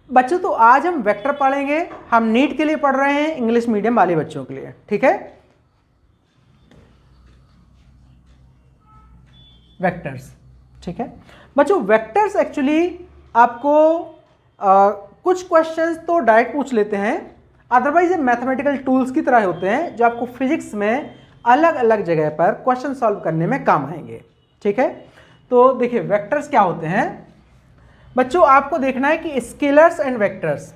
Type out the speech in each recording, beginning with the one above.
बच्चों तो आज हम वेक्टर पढ़ेंगे, हम नीट के लिए पढ़ रहे हैं, इंग्लिश मीडियम वाले बच्चों के लिए, ठीक है। वेक्टर्स, ठीक है बच्चों। वेक्टर्स एक्चुअली आपको कुछ क्वेश्चंस तो डायरेक्ट पूछ लेते हैं, अदरवाइज ये मैथमेटिकल टूल्स की तरह होते हैं जो आपको फिजिक्स में अलग अलग जगह पर क्वेश्चन सॉल्व करने में काम आएंगे, ठीक है। तो देखिए वेक्टर्स क्या होते हैं बच्चों, आपको देखना है कि स्केलर्स एंड वेक्टर्स।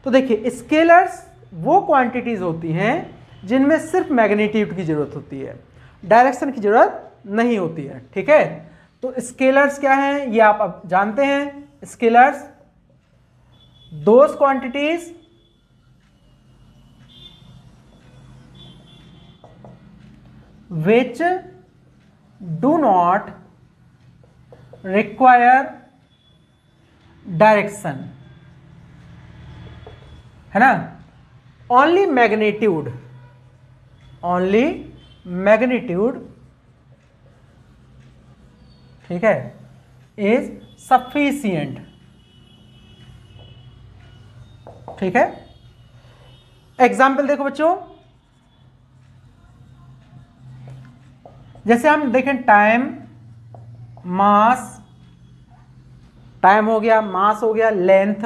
तो देखिए स्केलर्स वो क्वांटिटीज होती हैं जिनमें सिर्फ मैग्नीट्यूड की जरूरत होती है, डायरेक्शन की जरूरत नहीं होती है, ठीक है। तो स्केलर्स क्या हैं ये आप अब जानते हैं। Scalars those quantities which do not require direction, है ना। only magnitude ठीक है is sufficient, ठीक है। एग्जाम्पल देखो बच्चों, जैसे हम देखें टाइम, मास, टाइम हो गया, मास हो गया, लेंथ,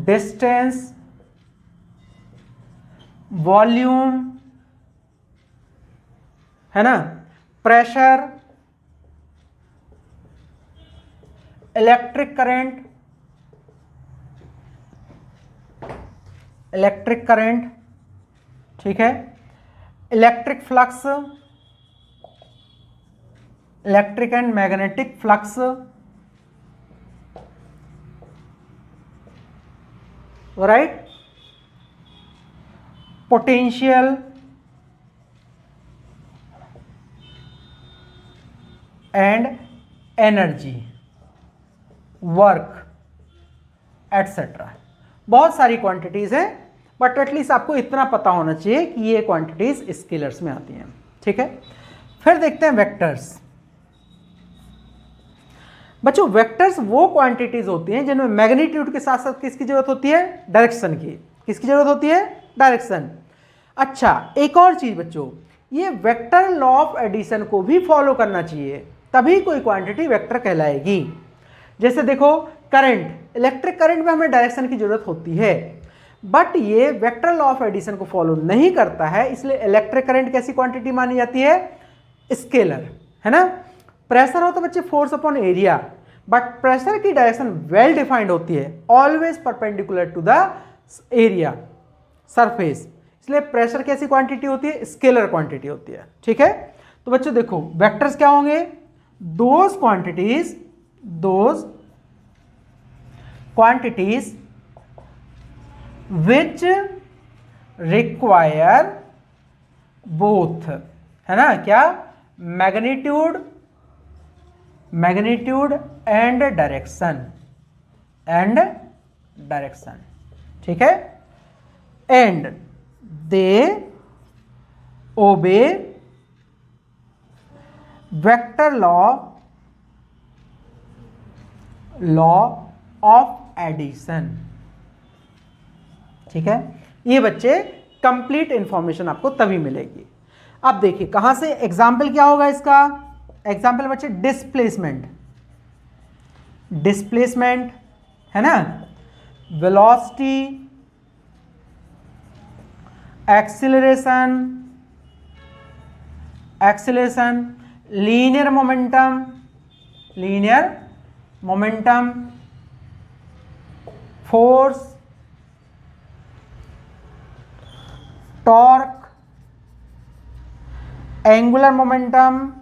डिस्टेंस, वॉल्यूम, है ना, प्रेशर, इलेक्ट्रिक करंट, ठीक है, electric flux, electric and magnetic flux, right, potential and energy, work etcetera. बहुत सारी क्वांटिटीज हैं, बट एटलीस्ट आपको इतना पता होना चाहिए कि ये क्वांटिटीज स्केलर्स में आती हैं, ठीक है। फिर देखते हैं वेक्टर्स। बच्चों वेक्टर्स वो क्वांटिटीज होती हैं जिनमें मैग्नीट्यूड के साथ साथ किसकी जरूरत होती है, डायरेक्शन की। किसकी जरूरत होती है, डायरेक्शन। अच्छा एक और चीज बच्चों, ये वेक्टर लॉ ऑफ एडिशन को भी फॉलो करना चाहिए, तभी कोई क्वांटिटी वेक्टर कहलाएगी। जैसे देखो करंट, इलेक्ट्रिक करंट में हमें डायरेक्शन की जरूरत होती है, बट ये वेक्टर लॉ ऑफ एडिशन को फॉलो नहीं करता है, इसलिए इलेक्ट्रिक करंट कैसी क्वांटिटी मानी जाती है, स्केलर, है ना। प्रेशर हो तो बच्चे force upon area, but pressure की डायरेक्शन वेल डिफाइंड होती है, always perpendicular to the area, surface, इसलिए प्रेशर कैसी क्वांटिटी होती है, स्केलर क्वांटिटी होती है, ठीक है। तो बच्चों देखो वेक्टर्स क्या होंगे, those quantities which require both, है ना, क्या, मैग्नीट्यूड एंड डायरेक्शन, ठीक है, एंड दे ओबे वेक्टर लॉ ऑफ एडिशन, ठीक है। ये बच्चे कंप्लीट इंफॉर्मेशन आपको तभी मिलेगी। अब देखिए कहां से एग्जाम्पल क्या होगा इसका, एग्जाम्पल बच्चे डिस्प्लेसमेंट है ना, velocity, acceleration, linear momentum, force, torque, angular momentum,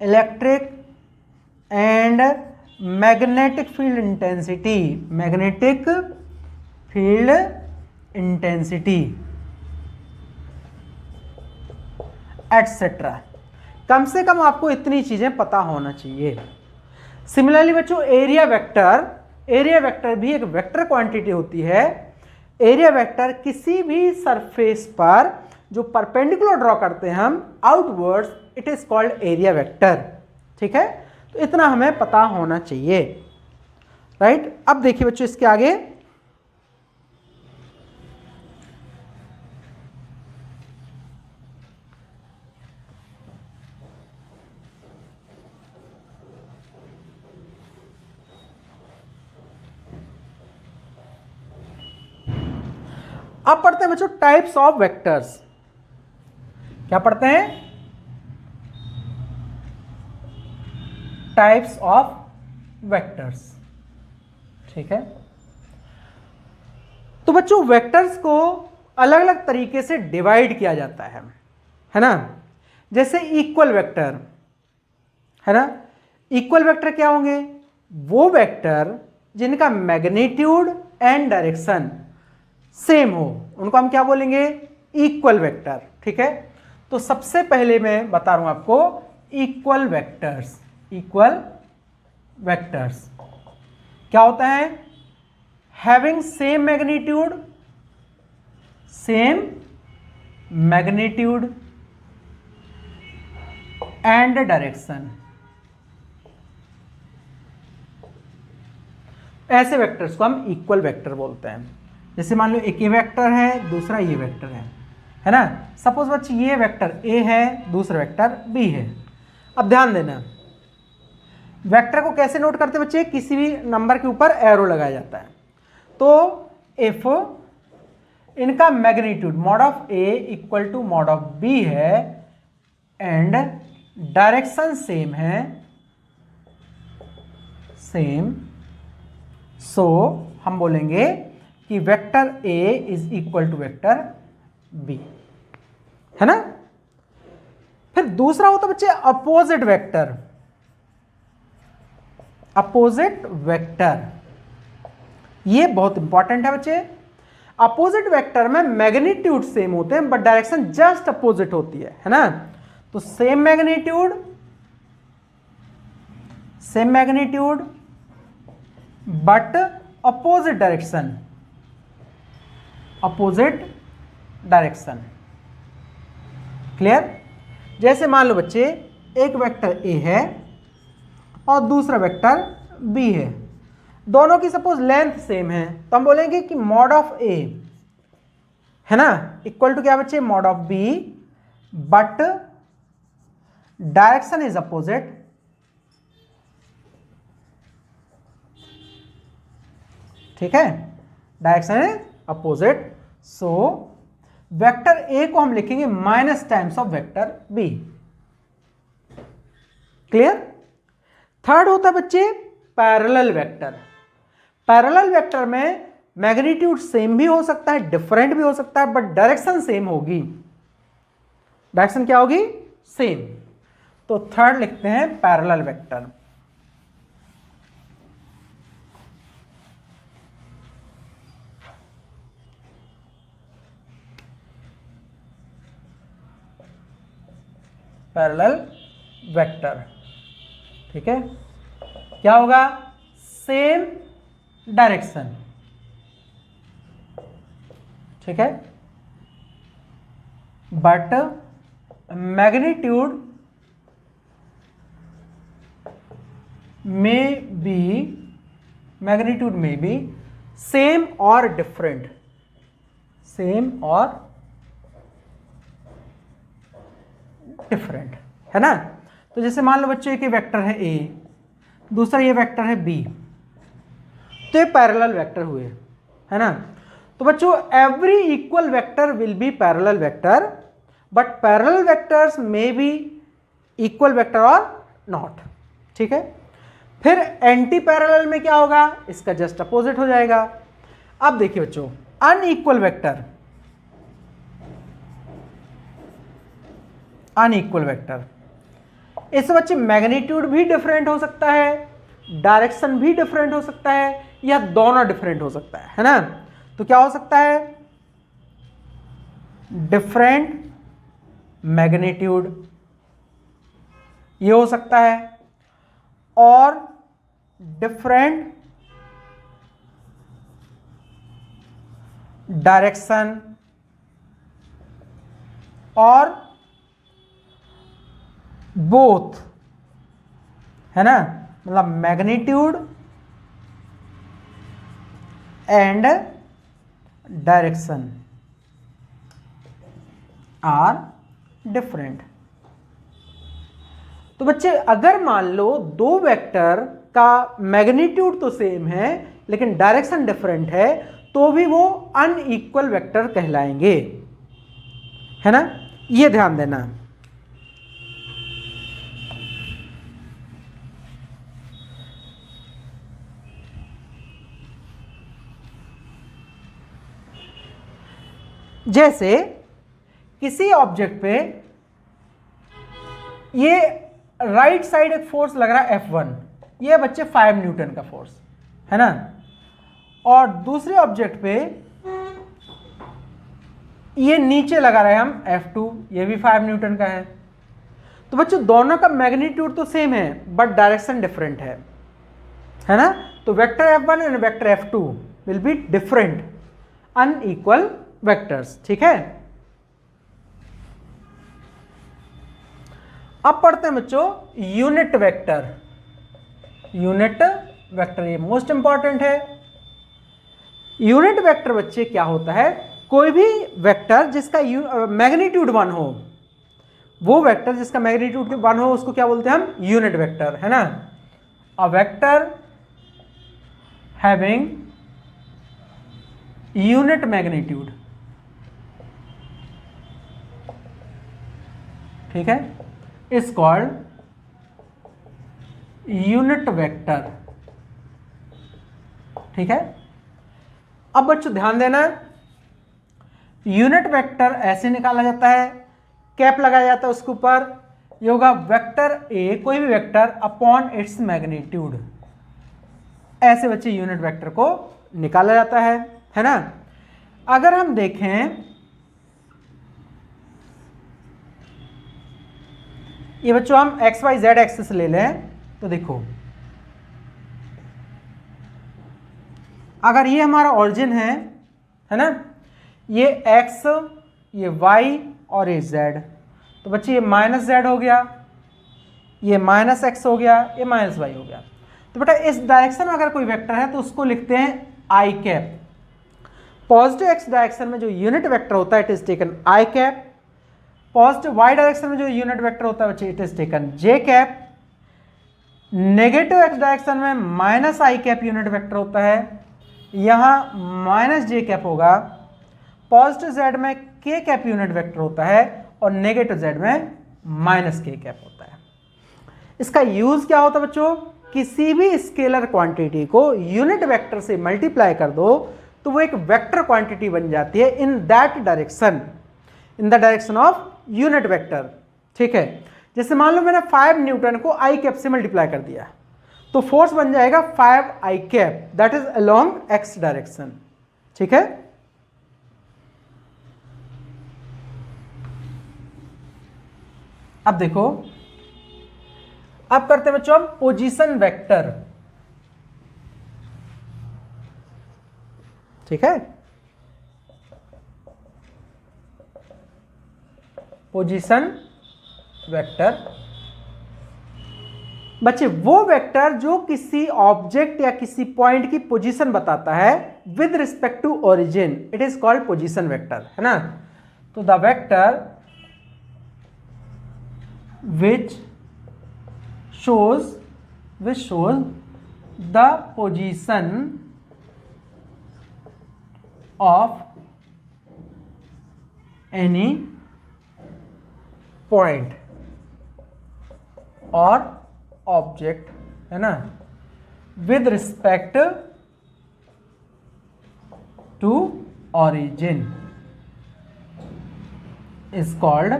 electric and magnetic field intensity, etcetera. कम से कम आपको इतनी चीजें पता होना चाहिए। सिमिलरली बच्चों एरिया वेक्टर भी एक वेक्टर क्वांटिटी होती है। एरिया वेक्टर किसी भी सरफेस पर जो परपेंडिकुलर ड्रॉ करते हैं हम outwards, it is called area vector. ठीक है, तो इतना हमें पता होना चाहिए, राइट। अब देखिए बच्चों इसके आगे, अब पढ़ते हैं बच्चों टाइप्स ऑफ वेक्टर्स। क्या पढ़ते हैं? Types of vectors. ठीक है, तो बच्चों वेक्टर्स को अलग अलग तरीके से डिवाइड किया जाता है ना। जैसे इक्वल वेक्टर है ना। इक्वल वेक्टर क्या होंगे? वो वेक्टर जिनका मैग्नीट्यूड एंड डायरेक्शन सेम हो, उनको हम क्या बोलेंगे? Equal vector. ठीक है, तो सबसे पहले मैं बता रहा हूं आपको इक्वल वेक्टर्स। इक्वल वेक्टर्स क्या होता है? Having same magnitude and direction. ऐसे वेक्टर्स को हम इक्वल वेक्टर बोलते हैं। जैसे मान लो एक ये वेक्टर है, दूसरा ये वेक्टर है ना। सपोज बच्चे ये वेक्टर ए है, दूसरा वेक्टर बी है। अब ध्यान देना, वेक्टर को कैसे नोट करते हैं बच्चे? किसी भी नंबर के ऊपर एरो लगाया जाता है। तो इफ इनका magnitude mod of A equal to mod of B है एंड डायरेक्शन सेम है, सेम, सो हम बोलेंगे कि vector A is equal to vector B, है ना। फिर दूसरा होता है बच्चे अपोजिट वेक्टर। अपोजिट वेक्टर ये बहुत इंपॉर्टेंट है बच्चे। अपोजिट वेक्टर में मैग्नीट्यूड सेम होते हैं बट डायरेक्शन जस्ट अपोजिट होती है ना। तो same magnitude but opposite direction. Clear? जैसे मान लो बच्चे एक वेक्टर ए है और दूसरा वेक्टर बी है, दोनों की सपोज लेंथ सेम है, तो हम बोलेंगे कि मॉड ऑफ ए है ना इक्वल टू क्या बच्चे? Mod of B, but direction is opposite. ठीक है, direction is opposite, so vector A को हम लिखेंगे minus times of vector B. Clear? Third होता है बच्चे पैरेलल वेक्टर। पैरेलल वेक्टर में मैग्नीट्यूड सेम भी हो सकता है, डिफरेंट भी हो सकता है, बट डायरेक्शन सेम होगी। डायरेक्शन क्या होगी? सेम। तो थर्ड लिखते हैं पैरेलल वेक्टर। Parallel vector. ठीक है, क्या होगा? Same direction. ठीक है, बट मैग्नीट्यूड में बी सेम और डिफरेंट। है ना। तो जैसे मान लो बच्चों एक वेक्टर है ए, दूसरा ये वेक्टर है बी, तो ये पैरेलल वेक्टर हुए, है ना। तो बच्चों every equal vector will be parallel vector, but parallel vectors may be equal vector और नॉट। ठीक है, फिर एंटी पैरेलल में क्या होगा? इसका जस्ट अपोजिट हो जाएगा। अब देखिए बच्चों अनइक्वल वेक्टर, इससे बच्चे मैग्नीट्यूड भी डिफरेंट हो सकता है, डायरेक्शन भी डिफरेंट हो सकता है, या दोनों डिफरेंट हो सकता है ना। तो क्या हो सकता है? डिफरेंट मैग्नीट्यूड ये हो सकता है, और डिफरेंट डायरेक्शन और बोथ, है ना, मतलब magnitude and direction are different. तो बच्चे अगर मान लो दो वेक्टर का मैग्नीट्यूड तो सेम है लेकिन डायरेक्शन डिफरेंट है तो भी वो अनइक्वल वेक्टर कहलाएंगे, है ना, ये ध्यान देना। जैसे किसी ऑब्जेक्ट पे ये राइट साइड एक फोर्स लग रहा है F1, ये बच्चे 5 न्यूटन का फोर्स, है ना, और दूसरे ऑब्जेक्ट पे ये नीचे लगा रहे हम F2, ये भी 5 न्यूटन का है। तो बच्चों दोनों का मैग्नीट्यूड तो सेम है बट डायरेक्शन डिफरेंट है ना, तो vector F1 and vector F2 will be different, unequal vectors, ठीक है। अब पढ़ते हैं बच्चों यूनिट वेक्टर। यूनिट वेक्टर ये मोस्ट इंपॉर्टेंट है। यूनिट वेक्टर बच्चे क्या होता है, कोई भी वेक्टर जिसका मैग्नीट्यूड 1 हो, वो वेक्टर जिसका मैग्नीट्यूड 1 हो उसको क्या बोलते हैं हम, यूनिट वेक्टर, है ना। A vector having unit magnitude, ठीक है, इज कॉल्ड यूनिट वेक्टर, ठीक है। अब बच्चों ध्यान देना, यूनिट वेक्टर ऐसे निकाला जाता है, कैप लगाया जाता है उसके ऊपर, ये होगा वेक्टर ए, कोई भी वेक्टर अपॉन इट्स मैग्नीट्यूड, ऐसे बच्चे यूनिट वेक्टर को निकाला जाता है ना। अगर हम देखें ये बच्चों हम एक्स वाई जेड एक्सिस ले लें तो देखो, अगर ये हमारा ऑरिजिन है ना, ये x, ये y और ये z, तो बच्चे ये माइनस z हो गया, ये माइनस x हो गया, ये माइनस y हो गया। तो बेटा इस डायरेक्शन में अगर कोई वेक्टर है तो उसको लिखते हैं i cap. Positive x direction में जो यूनिट वेक्टर होता है it is taken i cap. Positive y direction में जो यूनिट वेक्टर होता है बच्चे it is taken j cap. Negative x direction में minus i cap unit vector होता है, यहां माइनस j कैप होगा। पॉजिटिव z में k कैप यूनिट वेक्टर होता है और नेगेटिव z में माइनस k कैप होता है। इसका यूज क्या होता है बच्चों, किसी भी स्केलर क्वांटिटी को यूनिट वेक्टर से मल्टीप्लाई कर दो तो वो एक वेक्टर क्वांटिटी बन जाती है in that direction, in the direction of unit vector, ठीक है। जैसे मान लो मैंने 5 न्यूटन को आई कैप से मल्टीप्लाई कर दिया तो फोर्स बन जाएगा 5 i cap, that is along x direction, ठीक है। अब देखो, अब करते हैं बच्चों हम पोजीशन वेक्टर, ठीक है। पोजीशन वेक्टर बच्चे वो वेक्टर जो किसी ऑब्जेक्ट या किसी पॉइंट की पोजीशन बताता है with respect to origin, it is called position vector, है ना। तो the vector which shows the position of any point or object, है ना, with respect to origin is called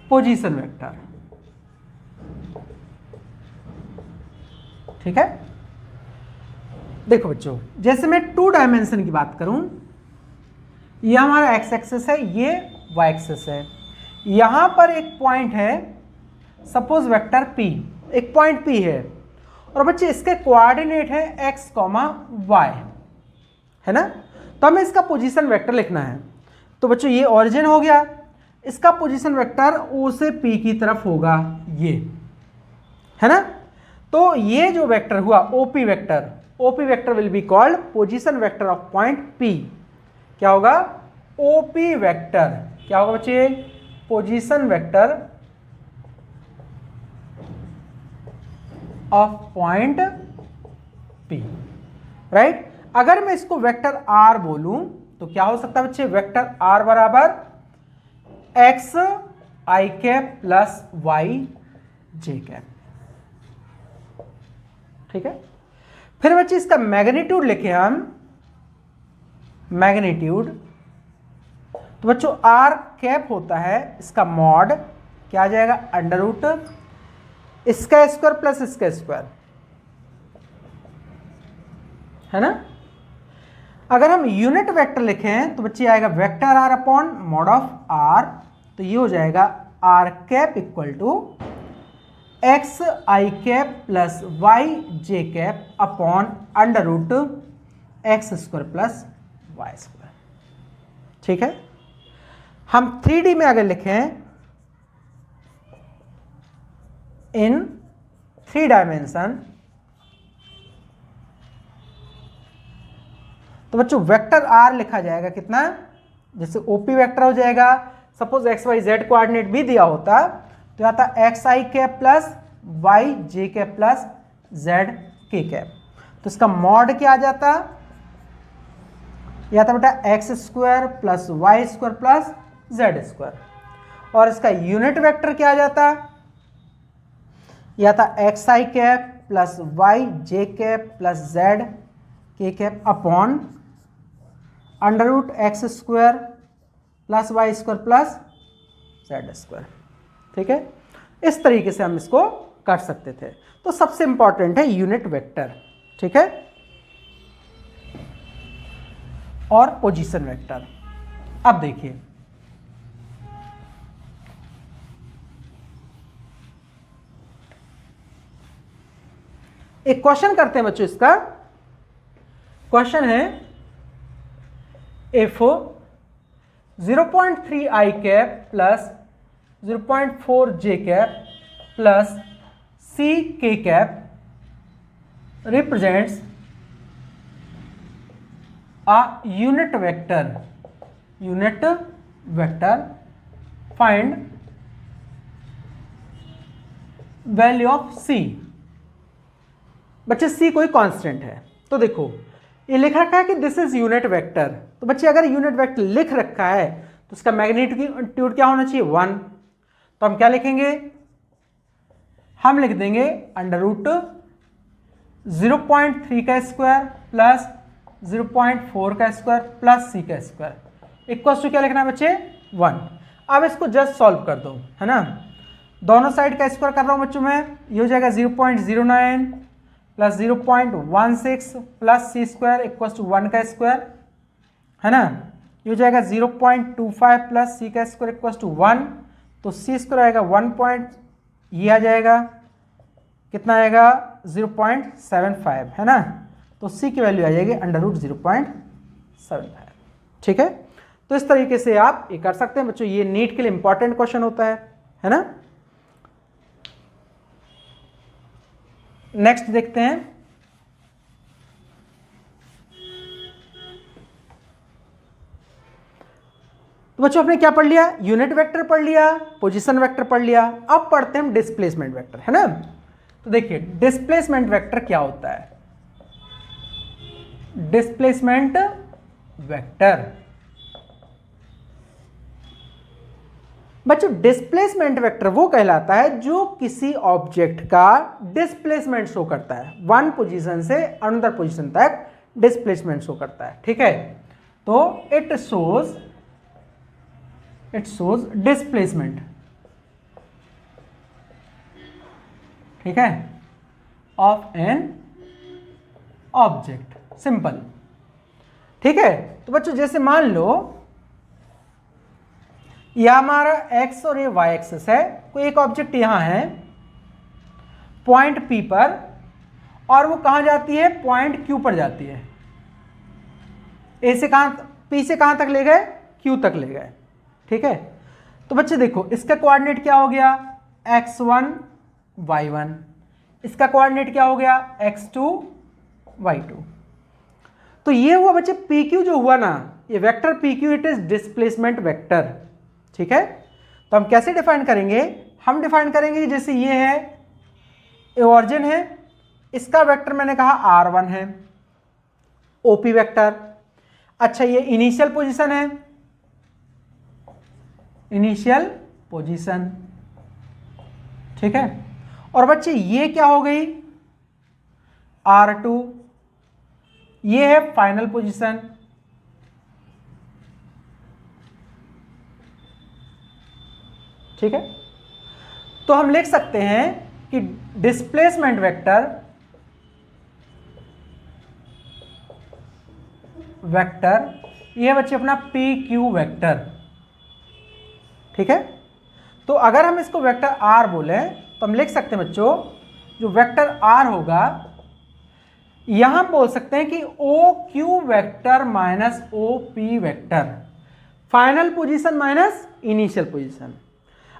position vector, ठीक है। देखो बच्चों, जैसे मैं 2 डायमेंशन की बात करूं, ये हमारा एक्स एक्सिस है, ये वाई एक्सिस है, यहां पर एक पॉइंट है, सपोज वेक्टर P, एक पॉइंट P है और बच्चे इसके कोऑर्डिनेट है x, y, है ना। तो हमें इसका पोजीशन वेक्टर लिखना है। तो बच्चों ये ओरिजिन हो गया, इसका पोजीशन वेक्टर ओ से पी की तरफ होगा, ये है ना। तो ये जो वेक्टर हुआ OP vector will be called position vector of point P. क्या होगा? OP vector. क्या होगा बच्चे? Position vector of point P, right. अगर मैं इसको वेक्टर आर बोलूं तो क्या हो सकता है बच्चे? वेक्टर आर बराबर x I cap plus Y J cap, ठीक है। फिर बच्चे इसका मैग्नीट्यूड लिखे हम, मैग्नीट्यूड, तो बच्चों आर कैप होता है इसका मॉड, क्या आ जाएगा? अंडर रूट इसका स्क्वायर प्लस इसका स्क्वायर, है ना। अगर हम यूनिट वेक्टर लिखें तो बच्चे आएगा vector R upon mod of R, तो ये हो जाएगा R cap equal to X I cap plus Y J cap upon under root X square plus Y square, ठीक है। हम 3D में अगर लिखें इन 3 डायमेंशन, तो बच्चों वेक्टर आर लिखा जाएगा कितना? जैसे ओपी वेक्टर हो जाएगा, suppose X Y Z coordinate भी दिया होता तो आता X I cap plus Y J cap plus Z K cap, तो इसका मॉड क्या आ जाता? यह आता बेटा X square plus Y square plus Z square, और इसका यूनिट वेक्टर क्या आ जाता? यह था X I cap plus Y J cap plus Z K cap upon under root X square plus Y square plus Z square, ठीक है। इस तरीके से हम इसको कर सकते थे। तो सबसे इंपॉर्टेंट है यूनिट वेक्टर, ठीक है, और पोजीशन वेक्टर। अब देखिए एक क्वेश्चन करते हैं बच्चों। इसका क्वेश्चन है if 0.3 i cap plus 0.4 j cap plus c k cap represents a unit vector find value of c। बच्चे c कोई कांस्टेंट है, तो देखो ये लिख रखा है कि दिस इज यूनिट वेक्टर, तो बच्चे अगर यूनिट वेक्टर लिख रखा है तो उसका मैग्नीट्यूड क्या होना चाहिए? 1। तो हम क्या लिखेंगे? हम लिख देंगे अंडर रूट 0.3 का स्क्वायर प्लस 0.4 का स्क्वायर प्लस सी का स्क्वायर इक्वल टू क्या लिखना है बच्चे? 1। अब इसको जस्ट सॉल्व कर दो, है ना। दोनों साइड का स्क्वायर कर रहा हूं बच्चों मैं, ये हो जाएगा 0.09 plus 0.16 plus C square equal to 1 का स्क्वायर, है ना। ये हो जाएगा 0.25 प्लस सी का स्क्वायर इक्वल टू 1, तो सी स्क्वायर आएगा 1 ये आ जाएगा कितना आएगा? 0.75, है ना। तो सी की वैल्यू आ जाएगी अंडर रूट 0.75, ठीक है। तो इस तरीके से आप ये कर सकते हैं बच्चों, ये नीट के लिए इंपॉर्टेंट क्वेश्चन होता है ना। नेक्स्ट देखते हैं, तो बच्चों आपने क्या पढ़ लिया? यूनिट वेक्टर पढ़ लिया, पोजीशन वेक्टर पढ़ लिया। अब पढ़ते हैं हम डिस्प्लेसमेंट वेक्टर, है ना। तो देखिए डिस्प्लेसमेंट वेक्टर क्या होता है? डिस्प्लेसमेंट वेक्टर बच्चों, डिस्प्लेसमेंट वेक्टर वो कहलाता है जो किसी ऑब्जेक्ट का डिस्प्लेसमेंट शो करता है, वन पोजीशन से अनदर पोजीशन तक डिस्प्लेसमेंट शो करता है, ठीक है। तो इट शोज डिस्प्लेसमेंट, ठीक है, ऑफ एन ऑब्जेक्ट, सिंपल, ठीक है। तो बच्चों जैसे मान लो यह हमारा x और ये y एक्सिस है, कोई एक ऑब्जेक्ट यहां है पॉइंट P पर, और वो कहां जाती है? पॉइंट Q पर जाती है, ए से कहाँ, पी से कहाँ तक ले गए, क्यू तक ले गए। ठीक है, तो बच्चे देखो इसका कोऑर्डिनेट क्या हो गया, x1 y1, इसका कोऑर्डिनेट क्या हो गया, x2 y2। तो ये हुआ बच्चे पी क्यू जो हुआ ना, ये vector P Q it is displacement vector. ठीक है, तो हम कैसे डिफाइन करेंगे, हम डिफाइन करेंगे कि जैसे ये है, ये ऑरिजिन है, इसका वेक्टर मैंने कहा r1 है, ओपी वेक्टर। अच्छा ये इनिशियल पोजीशन है, इनिशियल पोजीशन। ठीक है, और बच्चे ये क्या हो गई, r2, ये है फाइनल पोजीशन। ठीक है, तो हम लिख सकते हैं कि डिस्प्लेसमेंट वेक्टर ये बच्चे अपना पी क्यू वेक्टर। ठीक है, तो अगर हम इसको वेक्टर आर बोले तो हम लिख सकते हैं बच्चों, जो वेक्टर आर होगा यहां हम बोल सकते हैं कि O Q vector minus O P vector, final position minus initial position.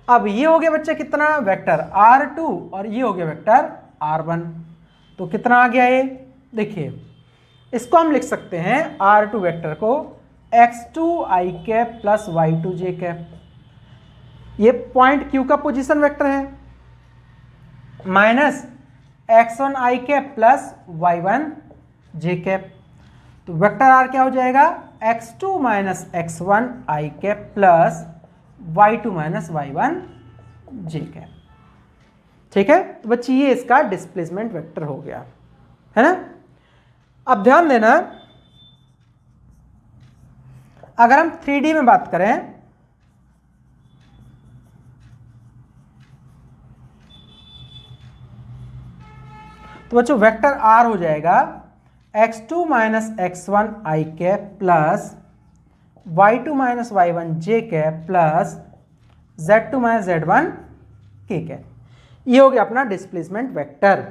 अब ये हो गया बच्चे कितना, वेक्टर r2, और ये हो गया वेक्टर r1। तो कितना आ गया ये, देखिए इसको हम लिख सकते हैं r2 वेक्टर को x2 i cap plus y2 j cap, ये पॉइंट q का पोजीशन वेक्टर है, minus x1 i cap plus y1 j cap. तो वेक्टर r क्या हो जाएगा, x2 minus x1 i cap plus y2 minus y1 j cap. ठीक है, तो बच्चे ये इसका डिस्प्लेसमेंट वेक्टर हो गया, है ना। अब ध्यान देना, अगर हम 3D में बात करें तो बच्चों वेक्टर r हो जाएगा x2 minus x1 i cap plus y2 minus y1 j cap plus z2 minus z1 k cap. ये हो गया अपना डिस्प्लेसमेंट वेक्टर।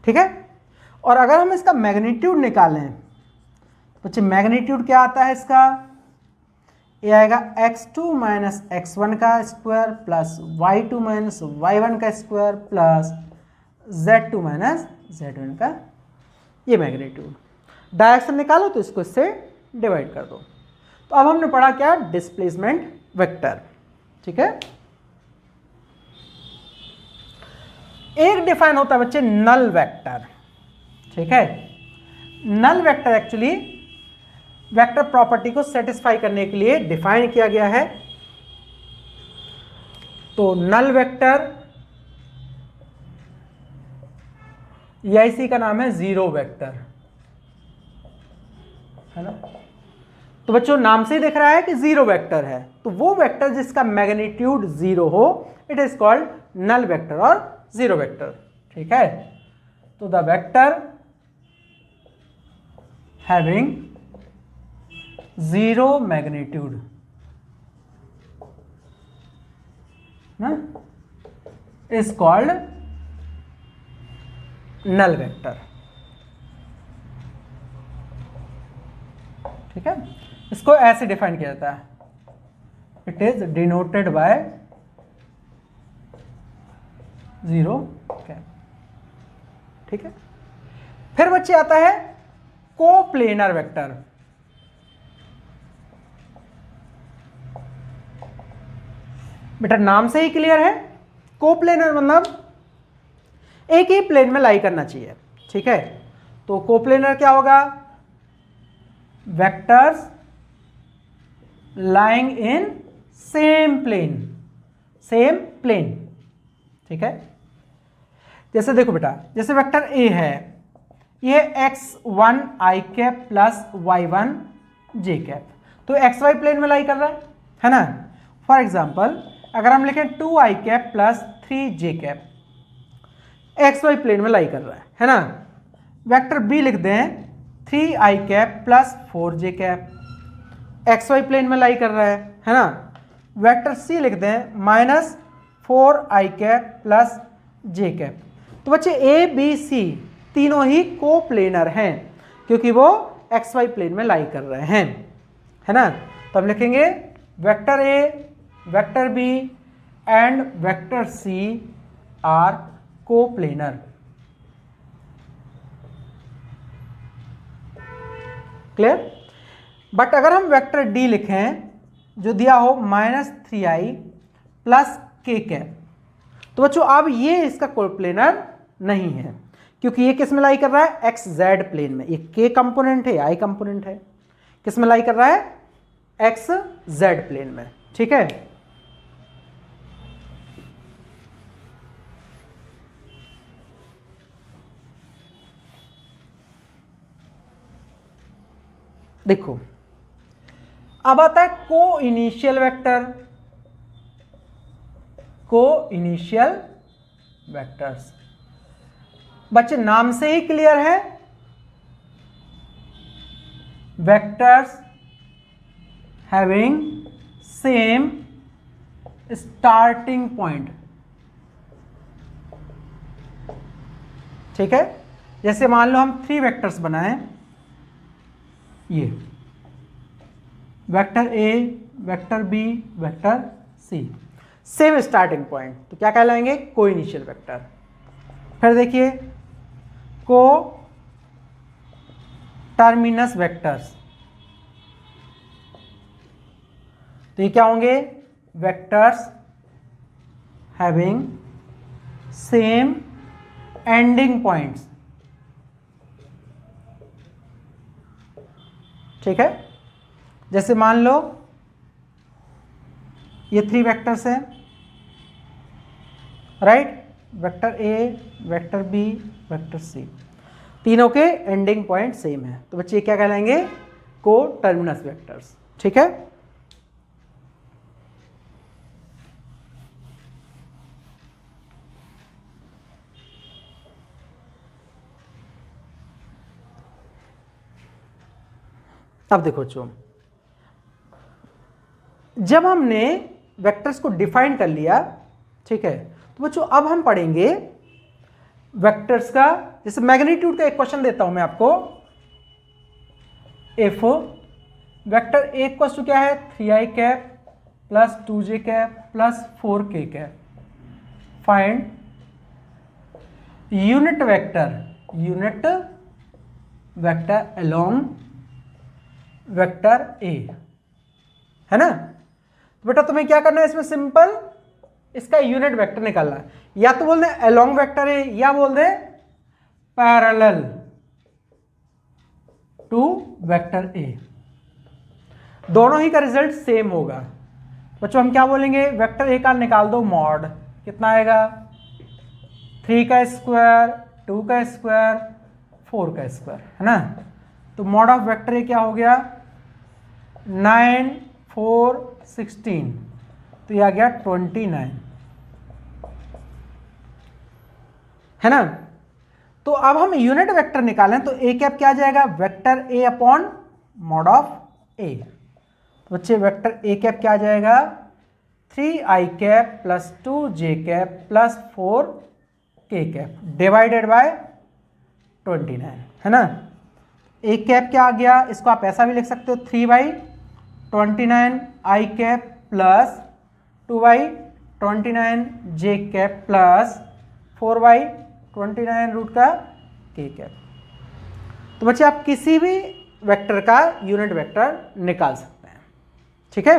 ठीक है, और अगर हम इसका मैग्नीट्यूड निकालें तो बच्चे मैग्नीट्यूड क्या आता है इसका, ये आएगा x2 माइनस x1 का square plus y2 minus y1 का square plus z2 minus z1 का, ये मैग्नीट्यूड। डायरेक्शन निकालो तो इसको इससे डिवाइड कर दो। तो अब हमने पढ़ा क्या, डिस्प्लेसमेंट वेक्टर। ठीक है, एक डिफाइन होता है बच्चे नल वेक्टर। ठीक है, null vector actually vector property को सेटिस्फाई करने के लिए डिफाइन किया गया है। तो नल वेक्टर या इसी का नाम है जीरो वेक्टर, है ना। तो बच्चों नाम से ही दिख रहा है कि जीरो वेक्टर है, तो वो वेक्टर जिसका मैग्नीट्यूड जीरो हो it is called null vector और जीरो वेक्टर। ठीक है, तो the vector having zero magnitude is called null vector. ठीक है, इसको ऐसे डिफाइन किया जाता है, it is denoted by zero cap. ठीक है, फिर बच्चे आता है कोप्लेनर वेक्टर। बेटा नाम से ही क्लियर है, कोप्लेनर मतलब एक ही प्लेन में लाई करना चाहिए। ठीक है, तो कोप्लेनर क्या होगा, vectors lying in same plane, same plane. ठीक है, जैसे देखो बेटा, जैसे वेक्टर ए है, ये x1 i cap plus y1 j cap, तो xy प्लेन में लाई कर रहा है ना। फॉर एग्जाम्पल अगर हम लिखें 2i cap plus 3j cap, xy plane में लाई कर रहा है ना। वेक्टर बी लिख दें 3i cap plus 4j cap, xy plane में लाई कर रहा है ना। वेक्टर सी लिख दें माइनस 4i कैप प्लस जे कैप। तो बच्चे ए बी सी तीनों ही कोप्लेनर हैं क्योंकि वो एक्स वाई प्लेन में लाई कर रहे हैं, है ना। तो हम लिखेंगे vector A, vector B and vector C are coplanar. Clear. But अगर हम वेक्टर डी लिखें जो दिया हो -3i प्लस के कैप, तो बच्चों अब ये इसका कोप्लेनर नहीं है क्योंकि ये किस में लाई कर रहा है, एक्स जेड प्लेन में। ये के कंपोनेंट है, आई कंपोनेंट है, किस में लाई कर रहा है, एक्स जेड प्लेन में। ठीक है। देखो अब आता है को इनिशियल वेक्टर, को इनिशियल वेक्टर्स। बच्चे नाम से ही क्लियर है, vectors having same starting point. ठीक है। जैसे मान लो हम 3 वेक्टर्स बनाएं, ये vector A, vector B, vector C, same starting point, तो क्या कहलाएंगे, को इनिशियल वेक्टर। फिर देखिए को टर्मिनस वेक्टर्स, तो ये क्या होंगे, vectors having same ending points. ठीक है। जैसे मान लो ये 3 वेक्टर्स हैं, right, vector A, vector B, vector C, तीनों के एंडिंग पॉइंट सेम है, तो बच्चे क्या कहलाएंगे, को टर्मिनस वेक्टर्स। ठीक है। अब देखो बच्चों, जब हमने वेक्टर्स को डिफाइन कर लिया, ठीक है, तो बच्चों अब हम पढ़ेंगे वेक्टर्स का। जैसे मैग्नीट्यूड का एक क्वेश्चन देता हूं मैं आपको, if vector A equals to क्या है, 3i cap plus 2j cap plus 4k cap, find unit vector along vector A, है ना। तो बेटा तुम्हें क्या करना है, इसमें सिंपल इसका यूनिट वेक्टर निकालना है। या तो बोल दे अलोंग वेक्टर ए, या बोल दे पैरेलल टू वेक्टर ए, दोनों ही का रिजल्ट सेम होगा। बच्चों हम क्या बोलेंगे, वेक्टर ए का निकाल दो मॉड, कितना आएगा, 3 का स्क्वायर, 2 का स्क्वायर, 4 का स्क्वायर, है ना। तो मॉड ऑफ वेक्टर ए क्या हो गया, 9, 4, 16, तो यह आ गया 29, है ना। तो अब हम यूनिट वेक्टर निकालें तो ए कैप क्या आ जाएगा, vector a upon mod of a. तो बच्चे वेक्टर ए कैप क्या आ जाएगा, 3i cap plus 2j cap plus 4k cap divided by 29, है ना। ए कैप क्या आ गया, इसको आप ऐसा भी लिख सकते हो, 3/29 i cap plus 2/29 j cap प्लस 4/29 रूट का k कैप। तो बच्चे आप किसी भी वेक्टर का यूनिट वेक्टर निकाल सकते हैं। ठीक है।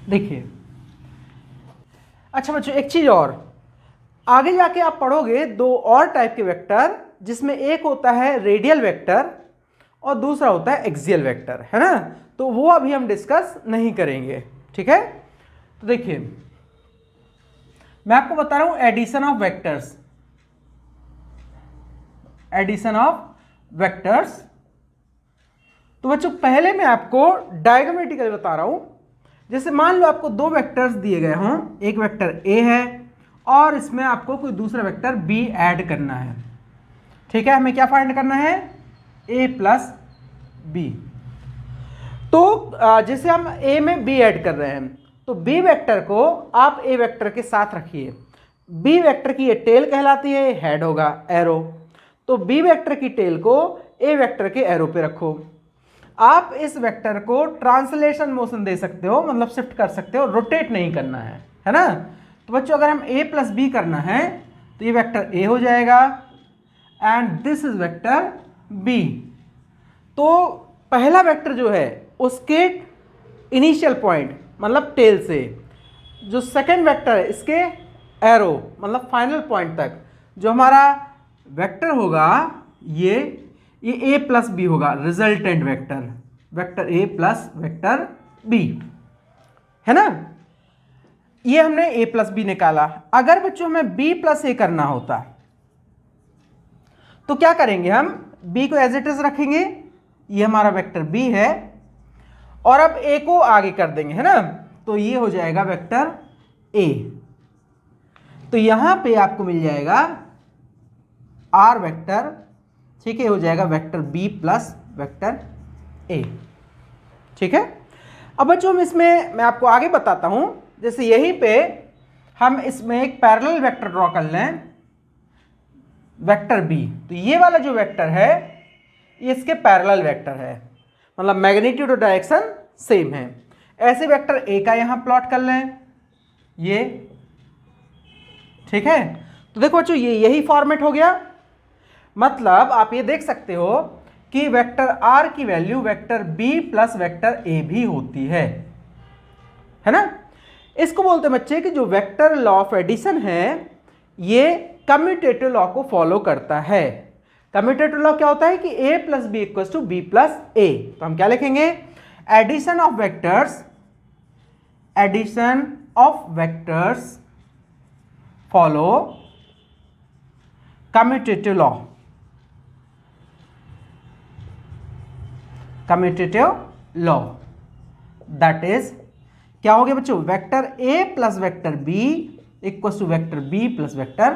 देखिए, अच्छा बच्चों एक चीज और, आगे जाके आप पढ़ोगे 2 और टाइप के वेक्टर, जिसमें एक होता है रेडियल वेक्टर और दूसरा होता है एक्सियल वेक्टर, है ना। तो वो अभी हम डिस्कस नहीं करेंगे। ठीक है। तो देखिए मैं आपको बता रहा हूं addition of vectors, addition of vectors. तो बच्चों पहले मैं आपको डायग्रामेटिकली बता रहा हूं। जैसे मान लो आपको 2 वेक्टर्स दिए गए हों, एक वेक्टर ए है और इसमें आपको कोई दूसरा वेक्टर बी ऐड करना है। ठीक है। हमें क्या फाइंड करना है, ए प्लस बी। तो जैसे हम ए में बी ऐड कर रहे हैं, तो बी वेक्टर को आप ए वेक्टर के साथ रखिए। बी वेक्टर की ये टेल कहलाती है, हेड होगा एरो, तो बी वेक्टर की टेल को ए वेक्टर के एरो पे रखो। आप इस वेक्टर को ट्रांसलेशन मोशन दे सकते हो, मतलब शिफ्ट कर सकते हो, रोटेट नहीं करना है ना। तो बच्चों अगर हम a प्लस बी करना है तो ये वेक्टर a हो जाएगा and this is vector b। तो पहला वेक्टर जो है उसके इनिशियल पॉइंट मतलब टेल से, जो सेकंड वेक्टर है इसके एरो मतलब फाइनल पॉइंट तक जो हमारा वेक्टर होगा ये a प्लस बी होगा, resultant vector, vector a plus vector b, है ना। ये हमने a प्लस बी निकाला। अगर बच्चों हमें b प्लस ए करना होता तो क्या करेंगे, हम b को एज इट इज रखेंगे, ये हमारा वेक्टर b है, और अब a को आगे कर देंगे, है ना, तो ये हो जाएगा वेक्टर a। तो यहां पे आपको मिल जाएगा r वेक्टर, ठीक है, हो जाएगा vector b plus vector a, ठीक है। अब बच्चों हम इसमें मैं आपको आगे बताता हूं, जैसे यहीं पे हम इसमें एक पैरेलल वेक्टर ड्रॉ कर लें, वेक्टर b, तो ये वाला जो वेक्टर है ये इसके पैरेलल वेक्टर है, मतलब मैग्नीट्यूड और डायरेक्शन सेम है। ऐसे वेक्टर a का यहां प्लॉट कर लें, ये ठीक है। तो देखो बच्चों ये यही फॉर्मेट हो गया, मतलब आप ये देख सकते हो कि वेक्टर r की value vector b plus vector a भी होती है ना। इसको बोलते हैं बच्चे कि जो वेक्टर लॉ ऑफ एडिशन है ये कम्यूटेटिव लॉ को फॉलो करता है। कम्यूटेटिव लॉ क्या होता है कि a plus b equals to b plus a, तो हम क्या लिखेंगे, addition of vectors, addition of vectors follow commutative law, commutative law, that is क्या हो गया बच्चों, vector a plus vector b equals to vector b plus vector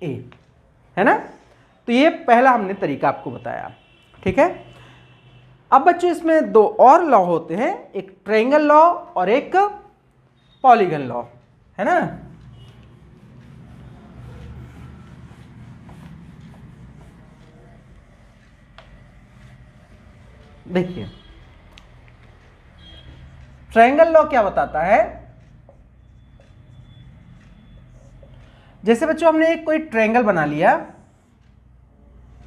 a, है ना। तो ये पहला हमने तरीका आपको बताया, ठीक है। अब बच्चों इसमें दो और लॉ होते हैं, एक ट्रायंगल लॉ और एक पॉलीगन लॉ, है ना। देखिए ट्रायंगल लॉ क्या बताता है, जैसे बच्चों हमने एक कोई ट्रायंगल बना लिया,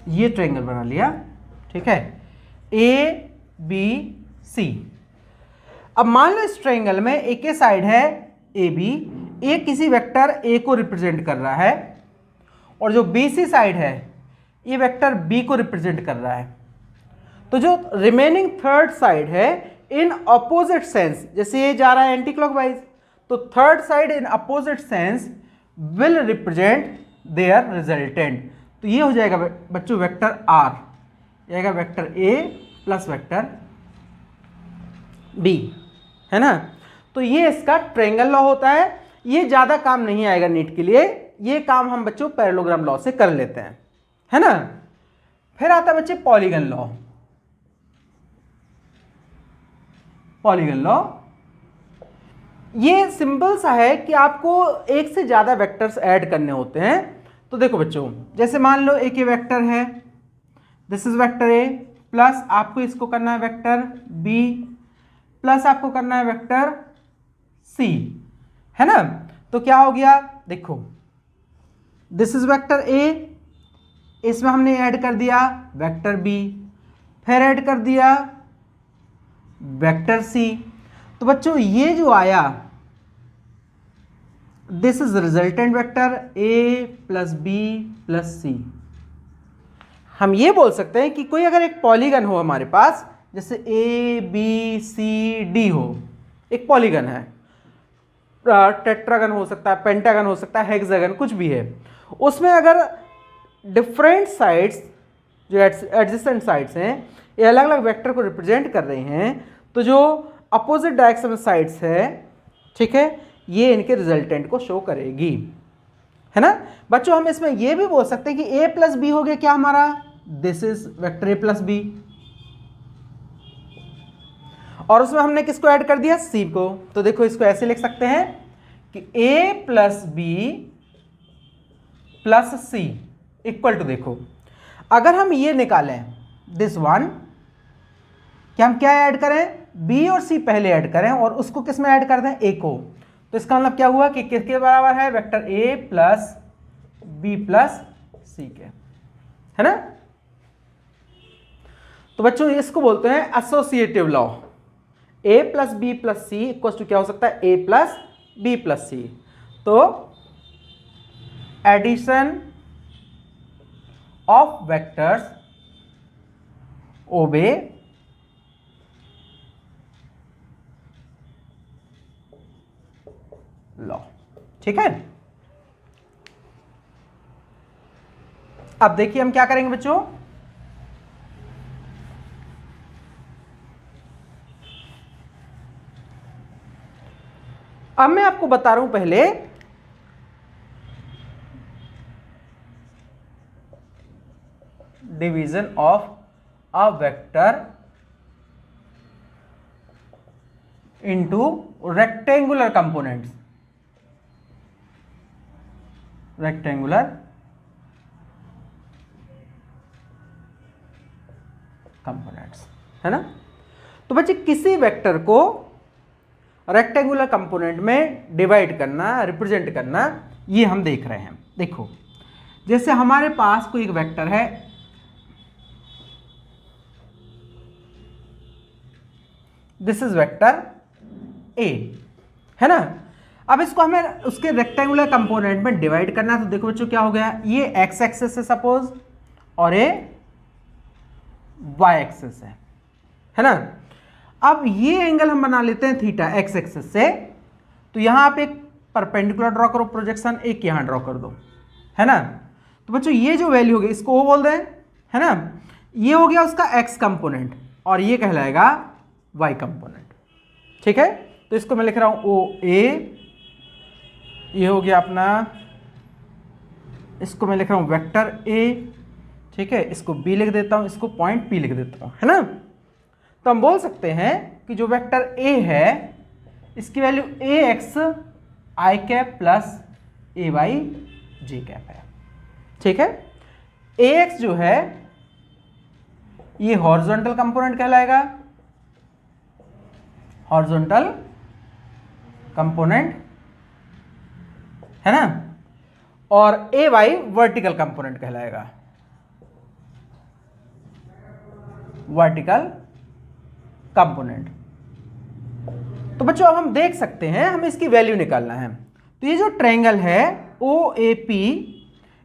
ये ट्रायंगल बना लिया, ठीक है, ए बी सी। अब मान लो इस ट्रायंगल में एक ही साइड है ए बी, ए किसी वेक्टर ए को रिप्रेजेंट कर रहा है, और जो बी सी साइड है ये वेक्टर बी को रिप्रेजेंट कर रहा है। तो जो रिमेनिंग थर्ड साइड है इन अपोजिट सेंस, जैसे ये जा रहा है एंटी क्लॉकवाइज, तो third side in opposite sense will represent their resultant. तो ये हो जाएगा बच्चों वेक्टर आर, जाएगा वेक्टर ए प्लस वेक्टर बी, है ना। तो ये इसका ट्रायंगल लॉ होता है, ये ज़्यादा काम नहीं आएगा नीट के लिए, ये काम हम बच्चों पैरेललोग्राम लॉ से कर लेते हैं, है ना। फिर आता है बच्चे पॉलीगन लॉ। पॉलीगन लॉ ये सिंपल सा है कि आपको एक से ज़्यादा वेक्टर्स ऐड करने होते हैं। तो देखो बच्चों जैसे मान लो एक ये वेक्टर है, this is vector A, plus आपको इसको करना है वेक्टर बी, प्लस आपको करना है वेक्टर सी, है ना। तो क्या हो गया, देखो दिस इज वेक्टर ए, इसमें हमने ऐड कर दिया वेक्टर बी, फिर ऐड कर दिया वेक्टर सी। तो बच्चों ये जो आया this is resultant vector A plus B plus c. हम ये बोल सकते हैं कि कोई अगर एक पॉलीगन हो हमारे पास, जैसे ए बी सी डी हो, एक पॉलीगन है, टेट्रागन हो सकता है, पेंटागन हो सकता है, हेक्सागन, कुछ भी है, उसमें अगर डिफरेंट साइड्स जो एडजेसेंट साइड्स हैं ये अलग अलग वेक्टर को रिप्रेजेंट कर रहे हैं, तो जो अपोजिट डायरेक्शन में साइड्स है, ठीक है, ये इनके रिजल्टेंट को शो करेगी, है ना। बच्चों हम इसमें ये भी बोल सकते हैं कि a प्लस बी हो गया क्या हमारा, this is vector a plus B, और उसमें हमने किसको ऐड कर दिया, c को। तो देखो इसको ऐसे लिख सकते हैं कि a plus B plus C equal to, देखो अगर हम ये निकालें दिस वन, कि हम क्या ऐड करें, b और c पहले ऐड करें और उसको किस में ऐड कर दें, a को। तो इसका मतलब क्या हुआ कि किसके बराबर है, vector a plus B plus c के, है ना। तो बच्चों इसको बोलते हैं associative law. a plus B plus C equal to क्या हो सकता है, a plus B plus c. तो addition of vectors obey law, ठीक है। अब देखिए हम क्या करेंगे बच्चों, अब मैं आपको बता रहा हूं पहले division of a vector into rectangular components, rectangular components, है ना। तो बच्चे किसी वेक्टर को रेक्टेंगुलर कंपोनेंट में डिवाइड करना, रिप्रेजेंट करना, ये हम देख रहे हैं। देखो जैसे हमारे पास कोई एक वेक्टर है, दिस इज वेक्टर ए, है ना। अब इसको हमें उसके रेक्टेंगुलर कंपोनेंट में डिवाइड करना है। तो देखो बच्चों क्या हो गया, ये एक्स एक्सिस है सपोज और ये वाई एक्सिस है ना। अब ये एंगल हम बना लेते हैं थीटा एक्स एक्सिस से। तो यहां आप एक परपेंडिकुलर ड्रॉ करो प्रोजेक्शन, एक यहां ड्रॉ कर दो, है ना। तो बच्चों ये जो वैल्यू होगी इसको वो बोल दें, है ना। ये हो गया उसका एक्स कंपोनेंट और ये कहलाएगा वाई कंपोनेंट, ठीक है। तो इसको मैं लिख रहा हूं ओ ए, ये हो गया अपना, इसको मैं लिख रहा हूं वेक्टर ए, ठीक है। इसको बी लिख देता हूं, इसको पॉइंट पी लिख देता हूं, है ना। तो हम बोल सकते हैं कि जो वेक्टर ए है इसकी value A X I cap plus A Y J cap है, ठीक है। ए एक्स जो है ये हॉरिजॉन्टल कंपोनेंट कहलाएगा, हॉरिजॉन्टल कंपोनेंट, है ना। और ए वाई वर्टिकल कंपोनेंट कहलाएगा, वर्टिकल कंपोनेंट। तो बच्चों अब हम देख सकते हैं, हमें इसकी वैल्यू निकालना है। तो ये जो ट्रायंगल है ओ ए पी,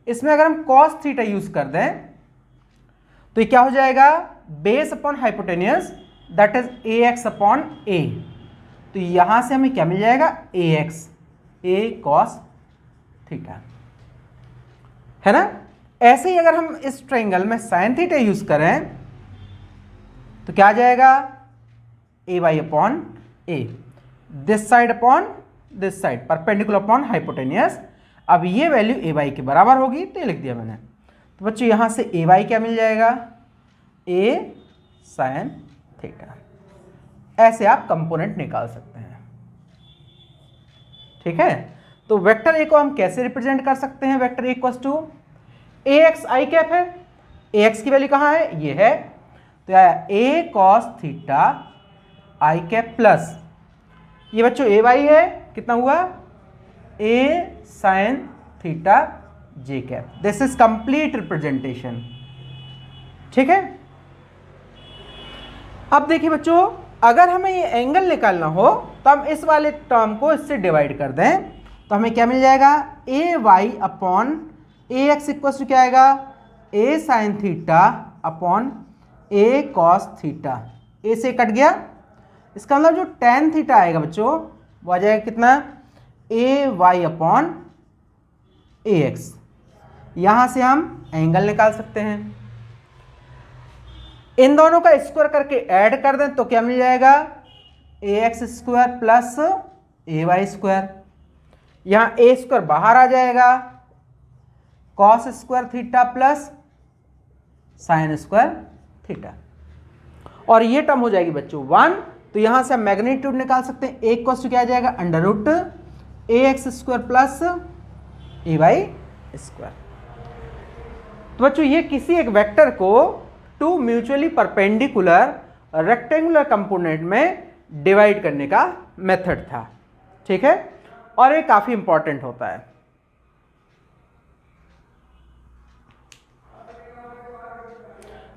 इसमें अगर हम कॉस थीटा यूज कर दें तो ये क्या हो जाएगा, base upon hypotenuse that is a x upon a. तो यहां से हमें क्या मिल जाएगा, a x, a cos theta, है ना। ऐसे ही अगर हम इस ट्रायंगल में साइन थीटा यूज करें तो क्या आ जाएगा, a y upon a, this side upon this side, perpendicular upon hypotenuse. अब ये वैल्यू ए वाई के बराबर होगी, तो ये लिख दिया मैंने। तो बच्चों यहां से ए वाई क्या मिल जाएगा, ए साइन थीटा। ऐसे आप कंपोनेंट निकाल सकते हैं, ठीक है। तो वेक्टर ए को हम कैसे रिप्रेजेंट कर सकते हैं, vector A equals to A X I cap है, ए एक्स की वैल्यू कहां है, ये है। तो a cos theta i cap plus ये बच्चों ए वाई है, कितना हुआ, a sine theta j cap. This is complete representation, ठीक है। अब देखिए बच्चों, अगर हमें ये एंगल निकालना हो तो हम इस वाले टर्म को इससे डिवाइड कर दें तो हमें क्या मिल जाएगा, a y upon a x equal to क्या आएगा, a sine theta upon a cos theta. A से कट गया, इसका मतलब जो टेन थीटा आएगा बच्चों वो आ जाएगा कितना, ए वाई अपॉन ए एक्स। यहां से हम एंगल निकाल सकते हैं। इन दोनों का स्क्वायर करके ऐड कर दें तो क्या मिल जाएगा, a x square plus A Y square. यहां ए स्क्वायर बाहर आ जाएगा, cos square theta plus sine square theta, और ये टर्म हो जाएगी बच्चों 1 तो यहां से हम मैग्नीट्यूड निकाल सकते हैं। ए इक्वल टू क्या आ जाएगा, अंडर रूट ए एक्स स्क्वायर प्लस ए वाई स्क्वायर। तो बच्चों ये किसी एक वेक्टर को two mutually perpendicular rectangular component में डिवाइड करने का मेथड था, ठीक है, और ये काफी इंपॉर्टेंट होता है।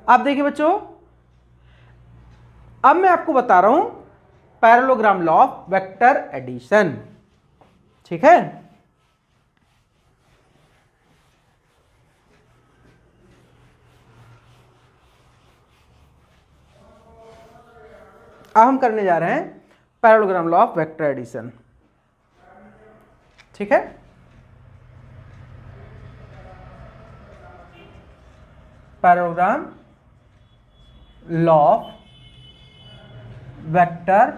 अब देखिए बच्चों, अब मैं आपको बता रहा हूं parallelogram law of vector addition, ठीक है। अब हम करने जा रहे हैं parallelogram law of vector addition, ठीक है। Parallelogram law of vector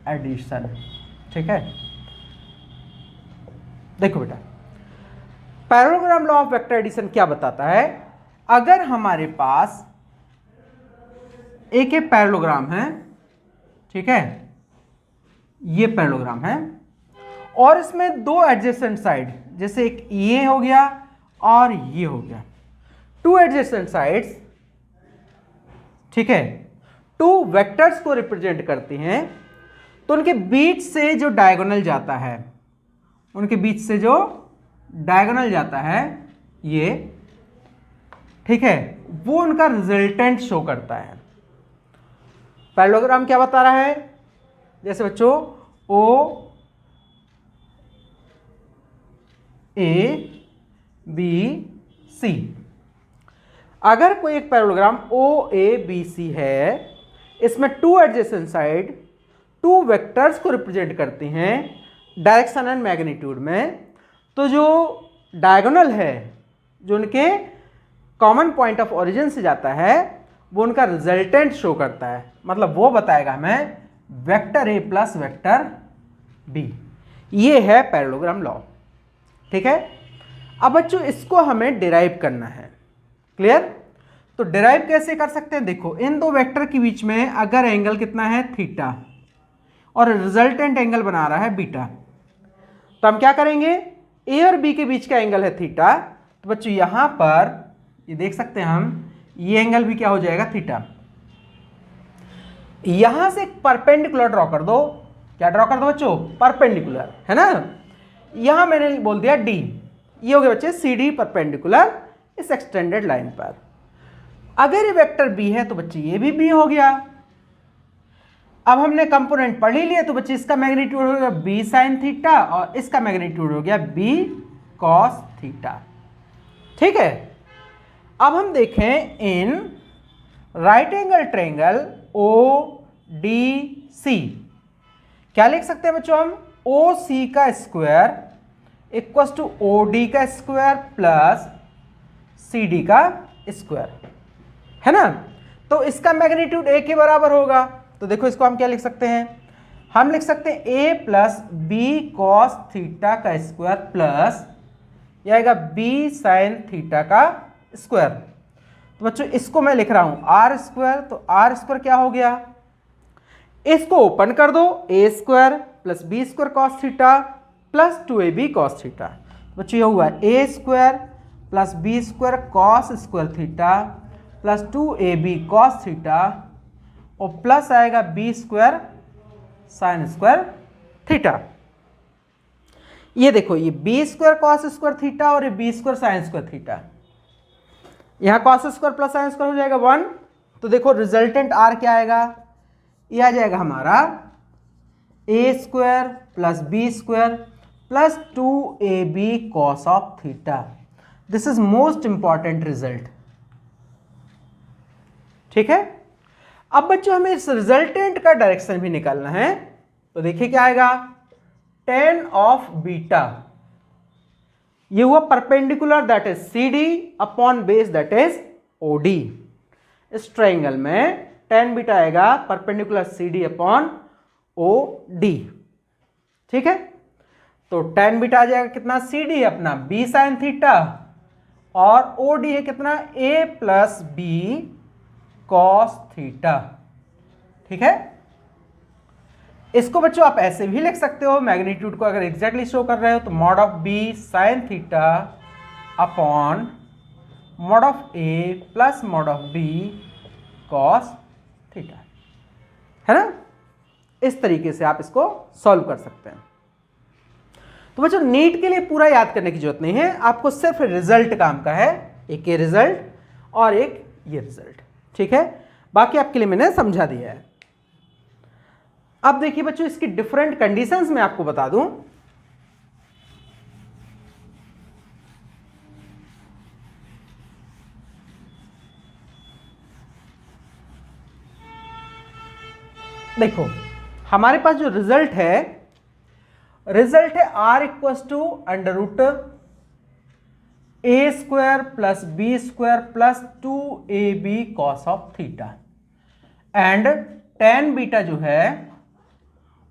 addition, ठीक है। देखो बेटा, parallelogram law of vector addition क्या बताता है, अगर हमारे पास एक पैरेललोग्राम है, ठीक है, ये पैरेललोग्राम है और इसमें दो एडजेसेंट साइड, जैसे एक ये हो गया और ये हो गया, टू एडजेसेंट साइड्स, ठीक है, टू वेक्टर्स को रिप्रेजेंट करती हैं। तो उनके बीच से जो डायगोनल जाता है, उनके बीच से जो डायगोनल जाता है ये, ठीक है, वो उनका रिजल्टेंट शो करता है। पैरेललोग्राम क्या बता रहा है, जैसे बच्चों ओ ए बी सी, अगर कोई एक पैरेललोग्राम ओ ए बी सी है, इसमें two adjacent side two vectors को रिप्रेजेंट करती हैं डायरेक्शन एंड मैग्नीट्यूड में, तो जो डायगोनल है, जो उनके कॉमन पॉइंट ऑफ ओरिजिन से जाता है, वो उनका रिजल्टेंट शो करता है, मतलब वो बताएगा हमें वेक्टर ए प्लस वेक्टर बी। ये है पैरेललोग्राम लॉ, ठीक है। अब बच्चों इसको हमें डिराइव करना है, क्लियर। तो डिराइव कैसे कर सकते हैं, देखो इन दो वेक्टर के बीच में अगर एंगल कितना है थीटा और रिजल्टेंट एंगल बना रहा है बीटा, तो हम क्या करेंगे, ए और बी के बीच का एंगल है थीटा, तो बच्चों यहां पर ये देख सकते हैं हम, ये एंगल भी क्या हो जाएगा थीटा। यहां से एक परपेंडिकुलर ड्रॉ कर दो, क्या ड्रॉ कर दो बच्चों, परपेंडिकुलर, है ना। यहां मैंने बोल दिया डी, ये हो गया बच्चे सी डी परपेंडिकुलर इस एक्सटेंडेड लाइन पर। अगर ये वेक्टर बी है तो बच्चे ये भी बी हो गया। अब हमने कंपोनेंट पढ़ ही लिया, तो बच्चे इसका मैग्नीट्यूड हो गया बी साइन थीटा और इसका मैग्नीट्यूड हो गया बी कॉस थीटा, ठीक है। अब हम देखें in right angle triangle O D C, क्या लिख सकते हैं बच्चों हम, ओ सी का square equal to O D का स्क्वायर प्लस सी डी का स्क्वायर, है ना। तो इसका मैग्नीट्यूड ए के बराबर होगा, तो देखो इसको हम क्या लिख सकते हैं, हम लिख सकते हैं a plus B cos theta का स्क्वायर प्लस यह आएगा बी साइन थीटा का स्क्वायर। तो बच्चों इसको मैं लिख रहा हूं आर स्क्वायर, तो आर स्क्वायर क्या हो गया, इसको ओपन कर दो, a square plus B square cos theta plus 2ab cos theta. बच्चों ये हुआ a square plus B square cos square theta plus 2ab cos theta और प्लस आएगा b square sine square theta. ये देखो ये b square cos square theta और ये b square sine square theta, यहाँ cos square plus sine square हो जाएगा 1, तो देखो रिजल्टेंट आर क्या आएगा, ये आ जाएगा हमारा a square plus B square plus 2ab cos of theta. This is most important result, ठीक है। अब बच्चों हमें इस रिजल्टेंट का डायरेक्शन भी निकालना है, तो देखिए क्या आएगा, tan ऑफ बीटा, ये हुआ perpendicular that is C D upon base that is O D. इस ट्रायंगल में tan बीटा आएगा perpendicular C D upon O D, ठीक है। तो tan बीटा आ जाएगा कितना, सी डी अपना बी साइन थीटा और ओ डी है कितना, A plus B cos theta, ठीक है। इसको बच्चों आप ऐसे भी लिख सकते हो, मैग्नीट्यूड को अगर एग्जैक्टली शो कर रहे हो तो mod of B sine theta upon mod of A plus mod of B cos theta, है ना। इस तरीके से आप इसको सॉल्व कर सकते हैं। तो बच्चों नीट के लिए पूरा याद करने की जरूरत नहीं है, आपको सिर्फ रिजल्ट काम का है, एक ये रिजल्ट और एक ये रिजल्ट, ठीक है। बाकी आपके लिए मैंने समझा दिया है। अब देखिए बच्चों इसकी डिफरेंट कंडीशंस मैं आपको बता दूं। देखो हमारे पास जो रिजल्ट है r equals to under root A square plus B square plus 2ab cos of theta, and tan beta जो है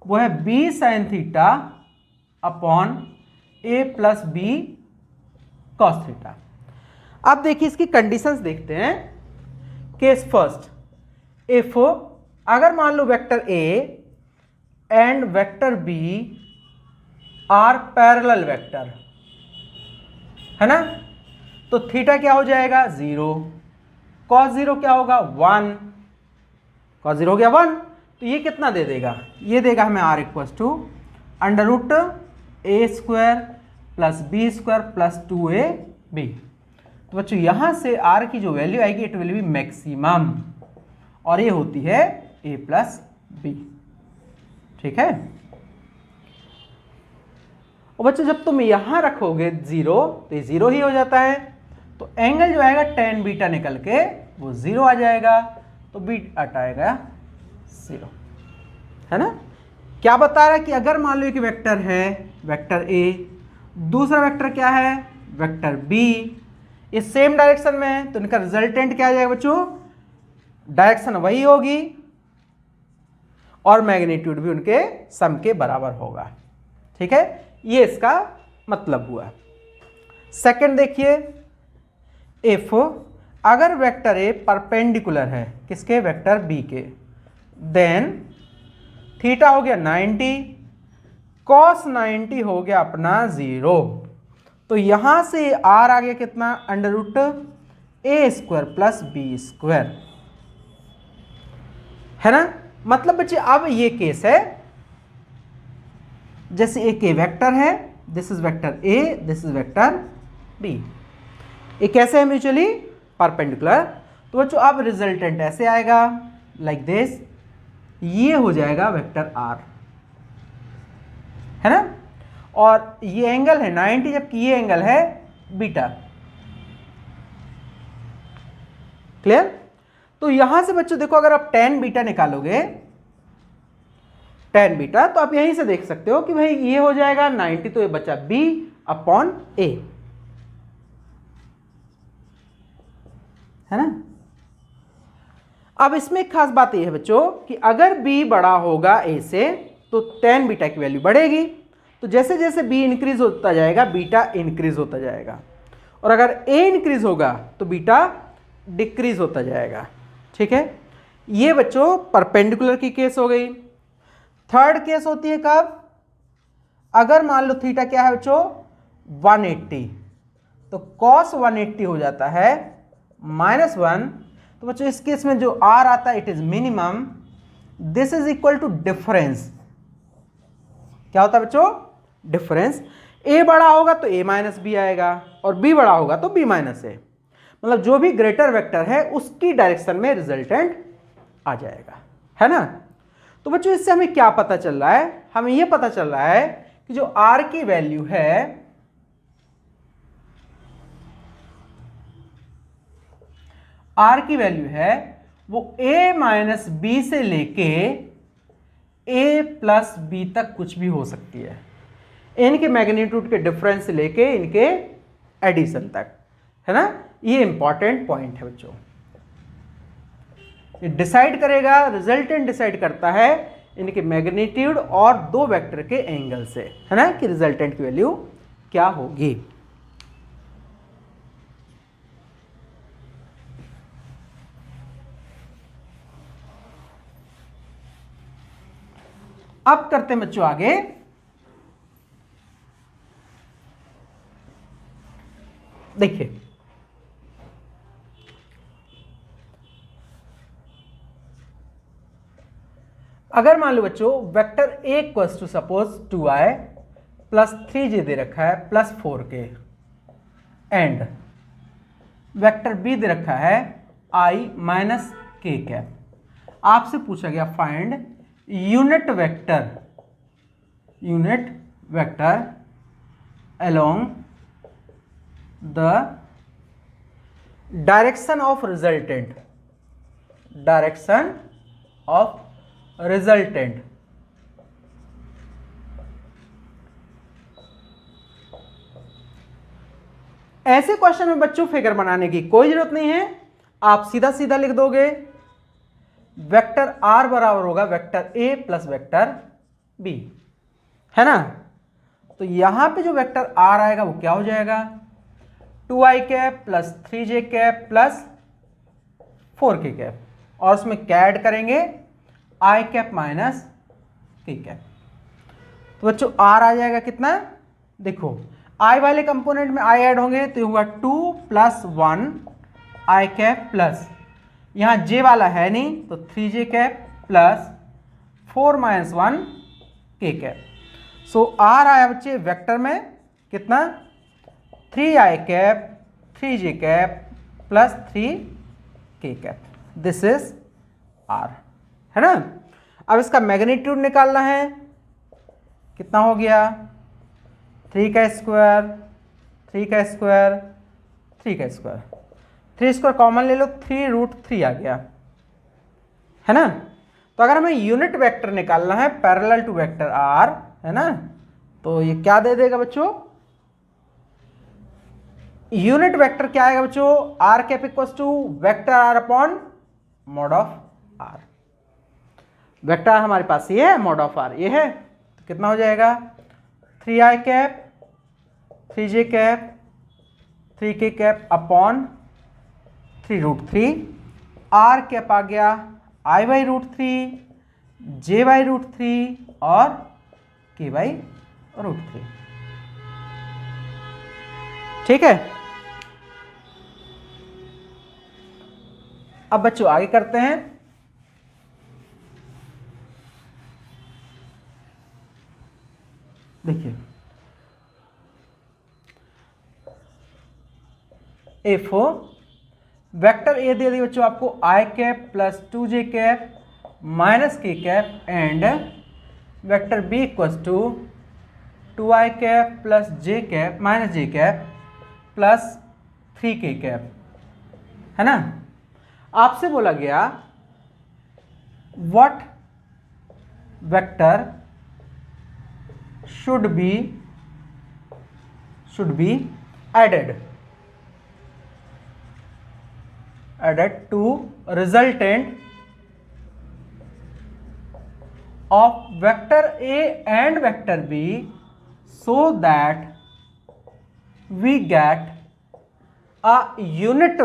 वो है b sine theta upon a plus B cos theta. अब देखिए इसकी कंडीशंस देखते हैं। केस फर्स्ट, इफ अगर मान लो vector a and vector b are parallel vector, है ना, तो थीटा क्या हो जाएगा 0, कॉस 0 क्या होगा 1, कॉस 0 हो गया 1, तो ये कितना दे देगा, ये देगा हमें r equals to under root A square plus B square plus 2ab। तो बच्चों यहां से r की जो वैल्यू आएगी इट विल बी मैक्सिमम, और ये होती है a प्लस बी, ठीक है। और बच्चों जब तुम यहां रखोगे 0 तो ये 0 ही हो जाता है, तो एंगल जो आएगा tan बीटा निकल के वो 0 आ जाएगा, तो बीटा आएगा 0, है ना। क्या बता रहा है कि अगर मान लो एक वेक्टर है वेक्टर a, दूसरा वेक्टर क्या है वेक्टर b, ये सेम डायरेक्शन में है, तो इनका रिजल्टेंट क्या आ जाएगा बच्चों, डायरेक्शन वही होगी और मैग्नीट्यूड भी उनके सम के बराबर होगा, ठीक है। ये इसका मतलब हुआ। सेकंड देखिए, इफ अगर वेक्टर ए परपेंडिकुलर है किसके, वेक्टर बी के, देन थीटा हो गया 90, कॉस 90 हो गया अपना 0, तो यहां से आर आ गया कितना under root A square plus B square, है ना। मतलब बच्चे अब ये केस है, जैसे एक ए वेक्टर है, this is vector A, this is vector B, ये कैसे है म्यूचुअली परपेंडिकुलर। तो बच्चों अब रिजल्टेंट ऐसे आएगा लाइक दिस, ये हो जाएगा वेक्टर आर, है ना, और ये एंगल है 90 जबकि ये एंगल है बीटा, क्लियर। तो यहां से बच्चों देखो अगर आप tan बीटा निकालोगे, tan बीटा, तो आप यहीं से देख सकते हो कि भाई ये हो जाएगा 90, तो ये बचा b अपॉन a, है ना। अब इसमें एक खास बात यह है बच्चों कि अगर b बड़ा होगा a से तो tan बीटा की वैल्यू बढ़ेगी, तो जैसे जैसे b इंक्रीज होता जाएगा बीटा इंक्रीज होता जाएगा, और अगर a इंक्रीज होगा तो बीटा डिक्रीज होता जाएगा, ठीक है। ये बच्चों परपेंडिकुलर की केस हो गई। थर्ड केस होती है कब, अगर मान लो थीटा क्या है बच्चों 180, तो cos 180 हो जाता है -1, तो बच्चों इस केस में जो r आता है it is minimum, this is equal to difference, क्या होता है बच्चों डिफरेंस, a बड़ा होगा तो a माइनस बी आएगा और b बड़ा होगा तो b माइनस a, मतलब जो भी ग्रेटर वेक्टर है उसकी डायरेक्शन में रिजल्टेंट आ जाएगा, है ना। तो बच्चों इससे हमें क्या पता चल रहा है, हमें यह पता चल रहा है कि जो r की वैल्यू है वो a माइनस बी से लेके a प्लस बी तक कुछ भी हो सकती है, इनके मैग्नीट्यूड के डिफरेंस से लेके इनके एडिशन तक, है ना। ये इंपॉर्टेंट पॉइंट है बच्चों, ये डिसाइड करेगा, रिजल्टेंट डिसाइड करता है इनके मैग्नीट्यूड और दो वेक्टर के एंगल से, है ना, कि रिजल्टेंट की वैल्यू क्या होगी। अब करते हैं बच्चों आगे, देखिए अगर मान लो बच्चों vector A equals to suppose 2i plus 3j दे रखा है plus 4k and vector b दे रखा है i माइनस k कैप, आपसे पूछा गया find unit vector along the direction of resultant, ऐसे क्वेश्चन में बच्चों फिगर बनाने की कोई जरूरत नहीं है, आप सीधा सीधा लिख दोगे वेक्टर आर बराबर होगा वेक्टर ए प्लस वेक्टर बी, है ना। तो यहां पे जो वेक्टर आर आएगा वो क्या हो जाएगा 2i cap plus 3j cap plus 4k cap, और उसमें क्या ऐड करेंगे i cap minus k cap. तो बच्चों r आ जाएगा कितना, देखो i वाले कंपोनेंट में i ऐड होंगे तो होगा 2 प्लस 1 i कैप प्लस यहां j वाला है नहीं तो 3j cap plus 4 minus 1 k cap. So r आया बच्चे वेक्टर में कितना 3i cap 3j cap plus 3k cap, this is r, है ना। अब इसका मैग्नीट्यूड निकालना है, कितना हो गया 3 का स्क्वायर 3 का स्क्वायर 3 का स्क्वायर, 3 स्क्वायर कॉमन ले लो 3√3 आ गया, है ना। तो अगर हमें यूनिट वेक्टर निकालना है पैरेलल टू वेक्टर r, है ना, तो ये क्या दे देगा बच्चों, यूनिट वेक्टर क्या आएगा बच्चों r cap equals to vector r upon mod of r। Vector r हमारे पास ये है, मॉड ऑफ r ये है, तो कितना हो जाएगा 3i cap 3j cap 3k cap upon 3√3, r cap आ गया i/√3 j/√3 और k/√3, ठीक है। अब बच्चों आगे करते हैं, देखिए इफ वेक्टर ए दे दी बच्चों आपको i cap plus 2j cap minus k cap and vector B equals to 2i cap plus j cap minus j cap plus 3k cap, है ना। आपसे बोला गया what vector should be added to resultant of vector A and vector B so that we get a unit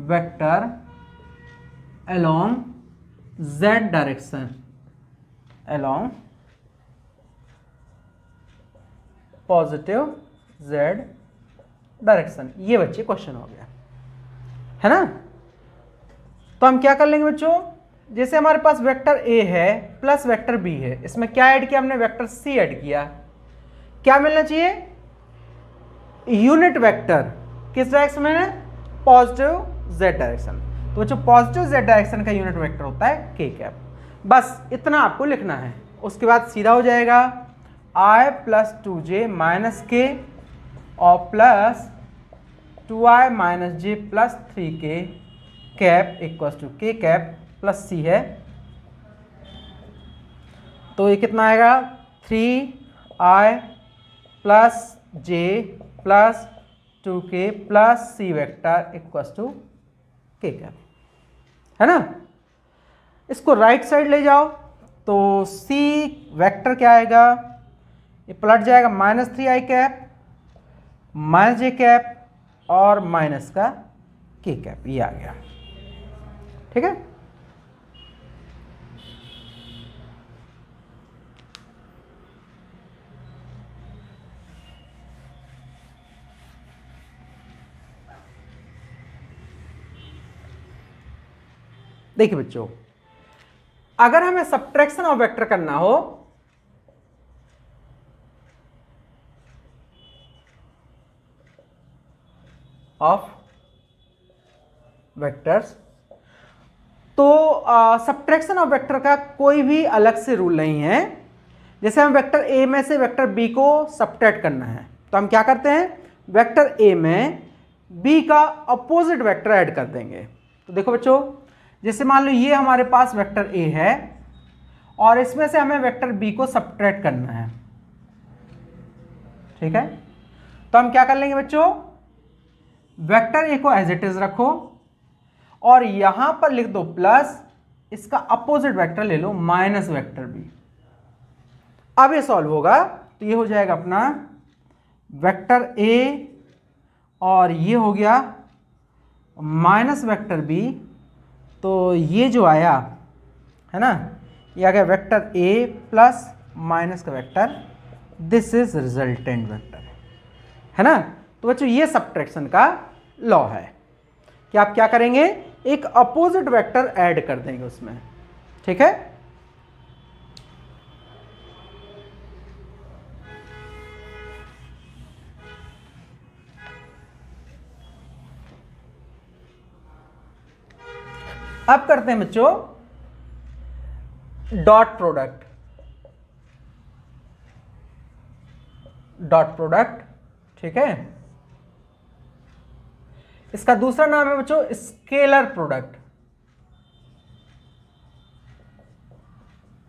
vector along z direction, along positive z direction. ये बच्चे question हो गया, है ना। तो हम क्या कर लेंगे बच्चों, जैसे हमारे पास वेक्टर a है प्लस वेक्टर b है, इसमें क्या ऐड किया हमने वेक्टर c ऐड किया, क्या मिलना चाहिए यूनिट वेक्टर किस डायरेक्शन में है पॉजिटिव z डायरेक्शन। तो बच्चों पॉजिटिव z डायरेक्शन का यूनिट वेक्टर होता है k कैप, बस इतना आपको लिखना है। उसके बाद सीधा हो जाएगा i plus 2j minus k और plus 2i minus j plus 3k cap equals to k cap plus c है, तो ये कितना आएगा 3i plus j plus 2k plus c vector equals to k cap, है ना। इसको राइट साइड ले जाओ तो c वेक्टर क्या आएगा, ये पलट जाएगा minus 3i cap minus j cap और माइनस का k कैप, ये आ गया, ठीक है। देखिए बच्चों, अगर हमें सब्ट्रैक्शन ऑफ वेक्टर करना हो ऑफ वेक्टर्स, तो सब्ट्रैक्शन ऑफ वेक्टर का कोई भी अलग से रूल नहीं है। जैसे हम वेक्टर ए में से वेक्टर बी को सब्ट्रैक्ट करना है तो हम क्या करते हैं, वेक्टर ए में बी का अपोजिट वेक्टर ऐड कर देंगे। तो देखो बच्चों, जैसे मान लो ये हमारे पास वेक्टर ए है और इसमें से हमें वेक्टर बी को सब्ट्रैक्ट करना है, ठीक है। तो हम क्या कर लेंगे बच्चों, वेक्टर ए को एज इट इज रखो और यहां पर लिख दो प्लस, इसका अपोजिट वेक्टर ले लो माइनस वेक्टर बी। अब ये सॉल्व होगा तो ये हो जाएगा अपना वेक्टर ए और ये हो गया माइनस वेक्टर बी। तो ये जो आया है ना, ये आ गया वेक्टर ए प्लस माइनस का vector, this is resultant vector, है ना। तो बच्चों ये सब्ट्रैक्शन का लॉ है कि आप क्या करेंगे, एक अपोजिट वेक्टर ऐड कर देंगे उसमें, ठीक है। अब करते हैं बच्चों डॉट प्रोडक्ट। डॉट प्रोडक्ट, ठीक है। इसका दूसरा नाम है बच्चों स्केलर प्रोडक्ट,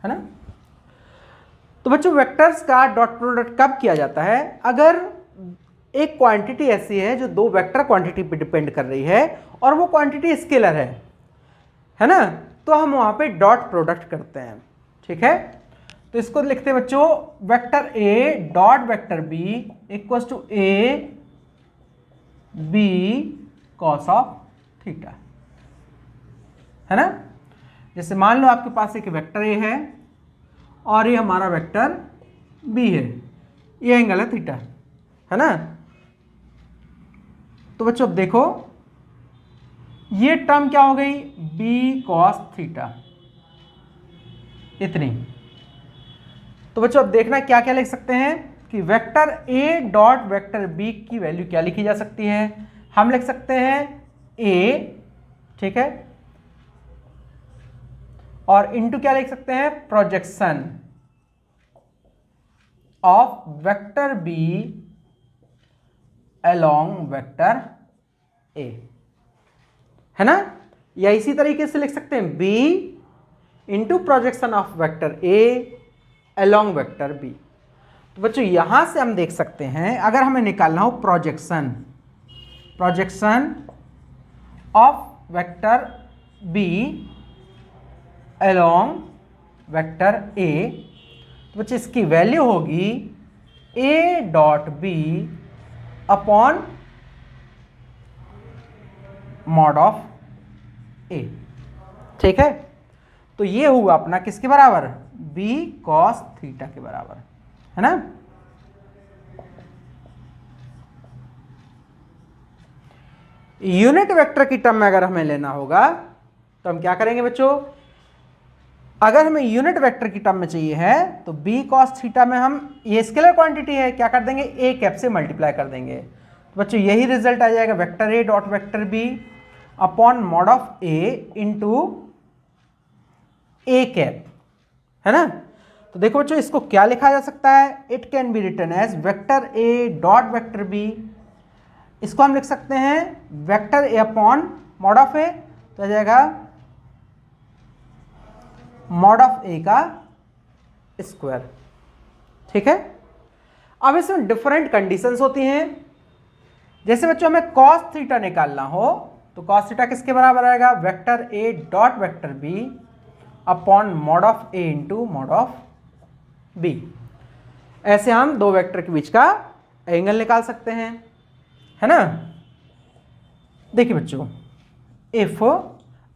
है ना। तो बच्चों वेक्टर्स का डॉट प्रोडक्ट कब किया जाता है, अगर एक क्वांटिटी ऐसी है जो दो वेक्टर क्वांटिटी पे डिपेंड कर रही है और वो क्वांटिटी स्केलर है ना, तो हम वहां पे डॉट प्रोडक्ट करते हैं, ठीक है। तो इसको लिखते हैं बच्चों vector A dot vector B equal to A B cos of theta, है ना। जैसे मान लो आपके पास एक वेक्टर ए है और ये हमारा वेक्टर बी है, ये एंगल है थीटा, है ना। तो बच्चों अब देखो ये टर्म क्या हो गई, बी कॉस थीटा, इतनी। तो बच्चों अब देखना क्या क्या लिख सकते हैं कि वेक्टर ए डॉट वेक्टर बी की वैल्यू क्या लिखी जा सकती है, हम लिख सकते हैं ए, ठीक है, और इनटू क्या लिख सकते हैं, projection of vector B along vector A, है ना। या इसी तरीके से लिख सकते हैं B into projection of vector A along vector B. तो बच्चों यहां से हम देख सकते हैं अगर हमें निकालना हो projection of vector B along vector a, तो बच्चों इसकी वैल्यू होगी a dot B upon mod of a, ठीक है। तो ये हुआ अपना किसके बराबर, बी कॉस थीटा के बराबर, है ना। यूनिट वेक्टर की टर्म में अगर हमें लेना होगा तो हम क्या करेंगे बच्चों, अगर हमें यूनिट वेक्टर की टर्म में चाहिए है तो बी कॉस थीटा में हम, ये स्केलर क्वांटिटी है, क्या कर देंगे, ए कैप से मल्टीप्लाई कर देंगे। तो बच्चों यही रिजल्ट आ जाएगा vector A dot vector B upon mod of A into A cap, है ना। तो देखो बच्चों इसको क्या लिखा जा सकता है, it can be written as vector A dot vector b, इसको हम लिख सकते हैं vector a upon mod of a, तो आ जाएगा मॉड ऑफ ए का स्क्वायर, ठीक है। अब इसमें डिफरेंट कंडीशंस होती हैं, जैसे बच्चों हमें कॉस थीटा निकालना हो तो कॉस थीटा किसके बराबर आएगा, vector A dot vector B upon mod of A into mod of B. ऐसे हम दो वेक्टर के बीच का एंगल निकाल सकते हैं, है ना। देखिए बच्चों इफ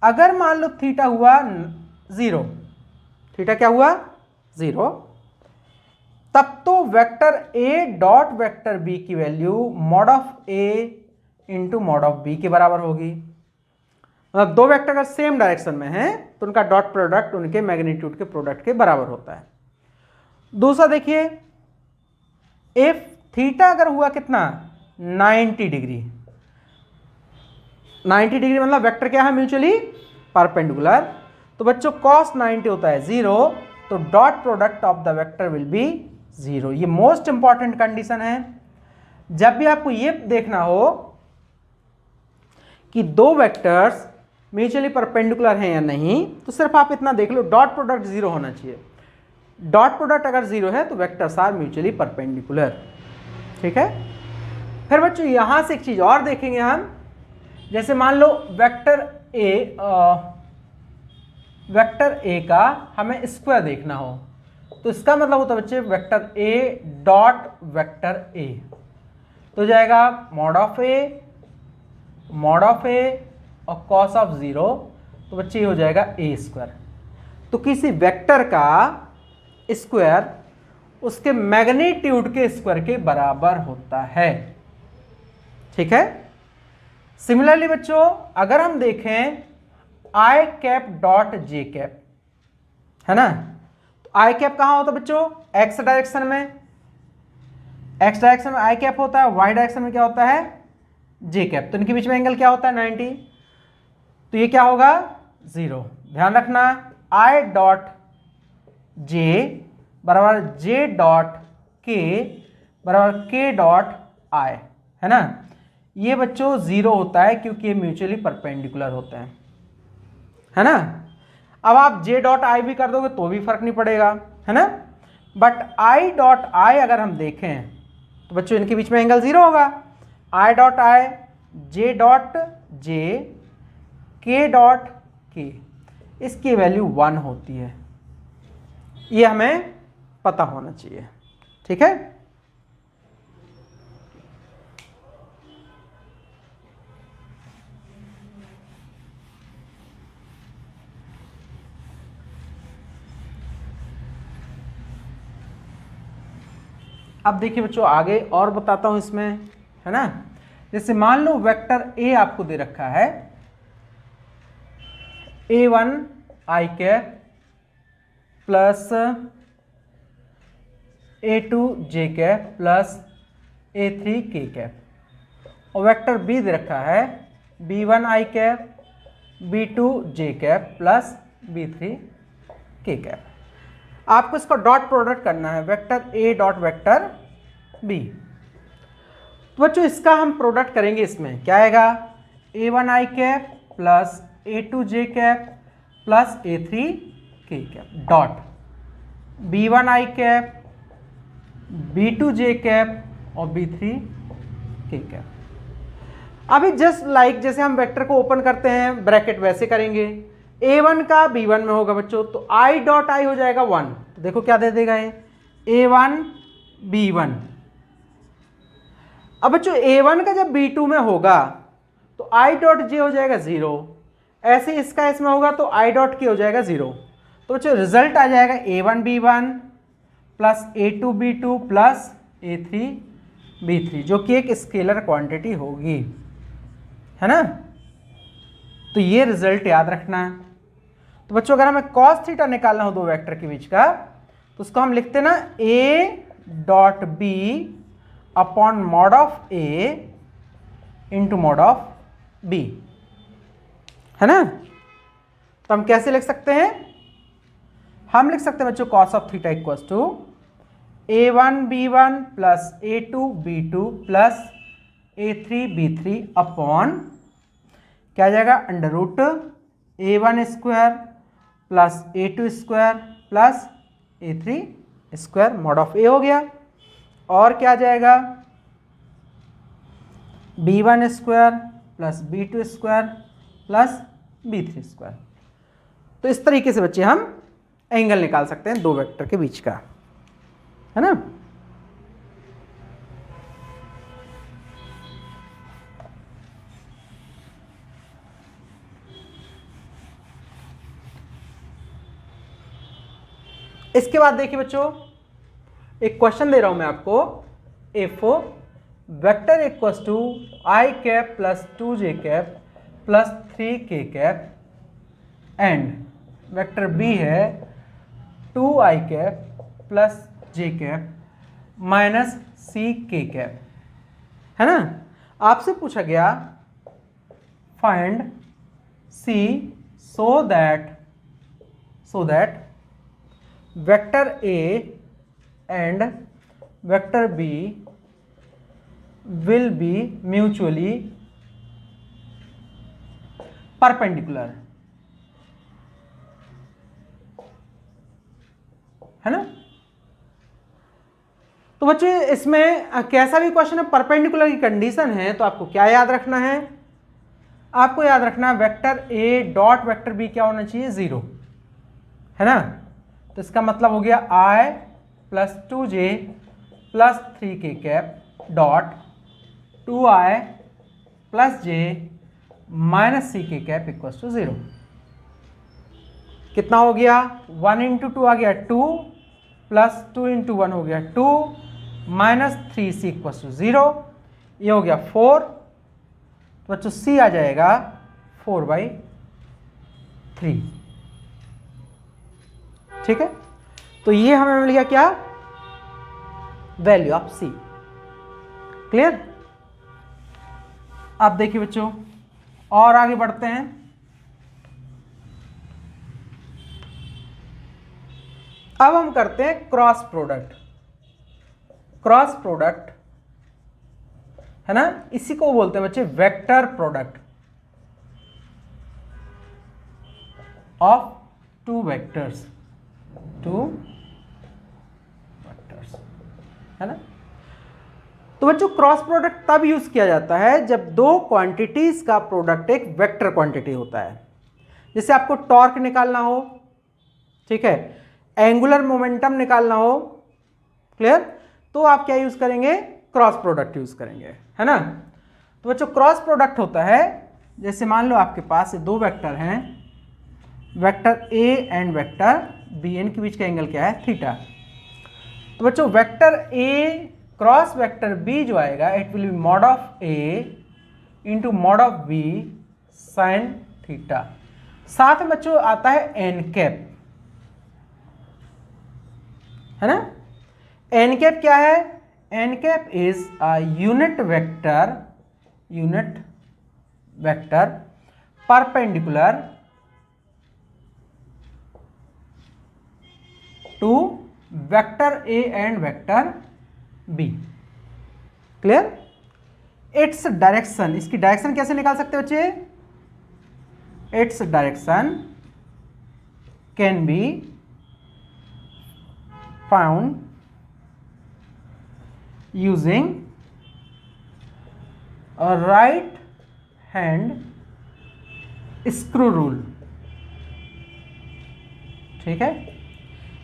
अगर मान लो थीटा हुआ 0, थीटा क्या हुआ 0, तब तो वेक्टर ए डॉट वेक्टर बी की value mod of A into mod of b के बराबर होगी। मतलब दो वेक्टर अगर सेम डायरेक्शन में हैं तो उनका डॉट प्रोडक्ट उनके मैग्नीट्यूड के प्रोडक्ट के बराबर होता है। दूसरा देखिए, इफ थीटा अगर हुआ कितना 90 डिग्री, 90 डिग्री मतलब वेक्टर क्या है म्यूचुअली परपेंडिकुलर, तो बच्चों cos 90 होता है 0, तो dot product of the vector will be 0। ये मोस्ट इंपॉर्टेंट कंडीशन है। जब भी आपको ये देखना हो कि दो वेक्टर्स म्यूचुअली परपेंडिकुलर हैं या नहीं, तो सिर्फ आप इतना देख लो, डॉट प्रोडक्ट 0 होना चाहिए। डॉट प्रोडक्ट अगर 0 है तो वेक्टर्स आर म्यूचुअली परपेंडिकुलर। ठीक है। फिर बच्चों यहां से एक चीज और देखेंगे हम, जैसे मान लो वेक्टर ए का हमें स्क्वायर देखना हो, तो इसका मतलब होता है बच्चे vector A dot vector a, तो जाएगा मॉड ऑफ ए और कॉस ऑफ 0, तो बच्चे ये हो जाएगा ए स्क्वायर। तो किसी वेक्टर का स्क्वायर उसके मैग्नीट्यूड के स्क्वायर के बराबर होता है। ठीक है। सिमिलरली बच्चों अगर हम देखें आई कैप डॉट जे कैप, है ना, तो आई कैप कहां होता है बच्चों, एक्स डायरेक्शन में, एक्स डायरेक्शन में आई कैप होता है, वाई डायरेक्शन में क्या होता है जे कैप, तो इनके बीच में एंगल क्या होता है 90, तो ये क्या होगा 0। ध्यान रखना आई डॉट जे बराबर जे डॉट के बराबर के डॉट आई, है ना, ये बच्चों 0 होता है क्योंकि ये म्यूचुअली परपेंडिकुलर होते हैं, है ना। अब आप जे डॉट आई भी कर दोगे तो भी फर्क नहीं पड़ेगा, है ना, बट आई डॉट आई अगर हम देखें तो बच्चों इनके बीच में एंगल 0 होगा। I dot I J dot J के डॉट के, इसकी वैल्यू 1 होती है, ये हमें पता होना चाहिए। ठीक है। अब देखिए बच्चों आगे और बताता हूं इसमें, है ना। जैसे मान लो वेक्टर ए आपको दे रखा है a1 आई कैप प्लस a2 जे कैप प्लस a3 के कैप, और वेक्टर बी दे रखा है b1 I cap b2 J cap plus b3 K cap. आपको इसका डॉट प्रोडक्ट करना है वेक्टर ए डॉट वेक्टर बी, तो बच्चों इसका हम प्रोडक्ट करेंगे, इसमें क्या आएगा a1 आई कैप प्लस a2 जे कैप प्लस a3 के cap dot b1 I cap b2 J cap और b3 के कैप। अभी जस्ट लाइक जैसे हम वेक्टर को ओपन करते हैं ब्रैकेट वैसे करेंगे, a1 का b1 में होगा बच्चों, तो i डॉट आई हो जाएगा 1, तो देखो क्या दे देगा ये a1 b1। अब बच्चों a1 का जब b2 में होगा तो i डॉट जे हो जाएगा 0, ऐसे इसका इसमें होगा तो i डॉट के हो जाएगा 0, तो बच्चों रिजल्ट आ जाएगा a1 b1 plus a2 b2 plus a3 b3, जो कि एक स्केलर क्वांटिटी होगी, है ना। तो ये रिजल्ट याद रखना है। तो बच्चों अगर हमें cos थीटा निकालना हो दो वेक्टर के बीच का, तो उसको हम लिखते ना a dot B upon mod of A into mod of B, है ना। तो हम कैसे लिख सकते हैं, हम लिख सकते हैं बच्चों cos of theta equals to a1 b1 plus a2 b2 plus a3 b3 upon क्या आ जाएगा under root a1 square plus a2 square plus a3 square mod of a हो गया, और क्या आ जाएगा b1 square plus b2 square plus b3 square. तो इस तरीके से बच्चे हम एंगल निकाल सकते हैं दो वेक्टर के बीच का, है ना। इसके बाद देखिए बच्चों एक क्वेश्चन दे रहा हूं मैं आपको, if vector equals to I cap plus 2 J cap plus 3k cap and vector B है 2i cap plus j cap minus ck cap, है ना। आपसे पूछा गया find c so that vector a and vector b will be mutually perpendicular, है ना। तो बच्चे इसमें कैसा भी क्वेश्चन है, परपेंडिकुलर की कंडीशन है, तो आपको क्या याद रखना है, आपको याद रखना है वेक्टर ए डॉट वेक्टर बी क्या होना चाहिए, 0, है ना। तो इसका मतलब हो गया i plus 2j plus 3k cap dot 2i plus j minus ck cap equal to 0। कितना हो गया, 1 इंटू 2 आ गया 2 प्लस 2 इंटू 1 हो गया 2 माइनस 3c इक्वल टू 0, ये हो गया 4, तो बच्चों c आ जाएगा 4/3, ठीक है। तो ये हमें मिल गया क्या, वैल्यू ऑफ c। क्लियर। अब देखिए बच्चों और आगे बढ़ते हैं। अब हम करते हैं क्रॉस प्रोडक्ट। क्रॉस प्रोडक्ट है ना, इसी को बोलते हैं बच्चे vector product of two vectors, है ना। तो बच्चों क्रॉस प्रोडक्ट तब यूज किया जाता है जब दो क्वांटिटीज का प्रोडक्ट एक वेक्टर क्वांटिटी होता है। जैसे आपको टॉर्क निकालना हो, ठीक है, एंगुलर मोमेंटम निकालना हो, क्लियर, तो आप क्या यूज करेंगे, क्रॉस प्रोडक्ट यूज करेंगे, है ना। तो बच्चों क्रॉस प्रोडक्ट होता है, जैसे मान लो आपके पास दो वेक्टर हैं, vector A and vector B, इनके बीच का एंगल क्या है, थीटा। तो बच्चों vector A cross vector B जो आएगा, it will be mod of A into mod of B sine theta. साथ में बच्चों आता है एन कैप, है ना। एन कैप क्या है, N cap is a unit vector perpendicular to vector A and vector B. Clear. Its direction, इसकी डायरेक्शन कैसे निकाल सकते हैं बच्चे, its direction can be found using a right hand screw rule, ठीक है,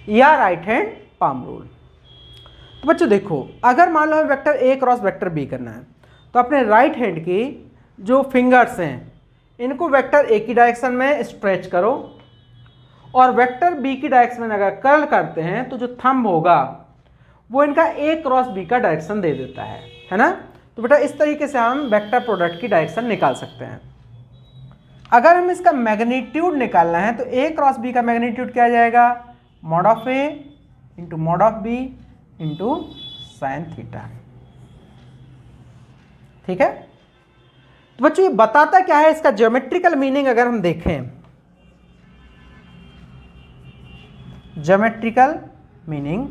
या राइट हैंड पाम रूल। तो बच्चों देखो, अगर मान लो हमें vector A cross vector B करना है, तो अपने राइट हैंड की जो फिंगर्स हैं इनको वेक्टर ए की डायरेक्शन में स्ट्रेच करो, और वेक्टर बी की डायरेक्शन में अगर कर्ल करते हैं तो जो थंब होगा वो इनका ए क्रॉस बी का डायरेक्शन दे देता है ना। तो बेटा इस तरीके से हम वेक्टर प्रोडक्ट की डायरेक्शन निकाल सकते हैं। अगर हम इसका मैग्नीट्यूड निकालना है तो ए क्रॉस बी का मैग्नीट्यूड क्या आ जाएगा, mod of A into mod of B into sine theta, ठीक है। तो बच्चों ये बताता क्या है, इसका ज्योमेट्रिकल मीनिंग अगर हम देखें, ज्योमेट्रिकल मीनिंग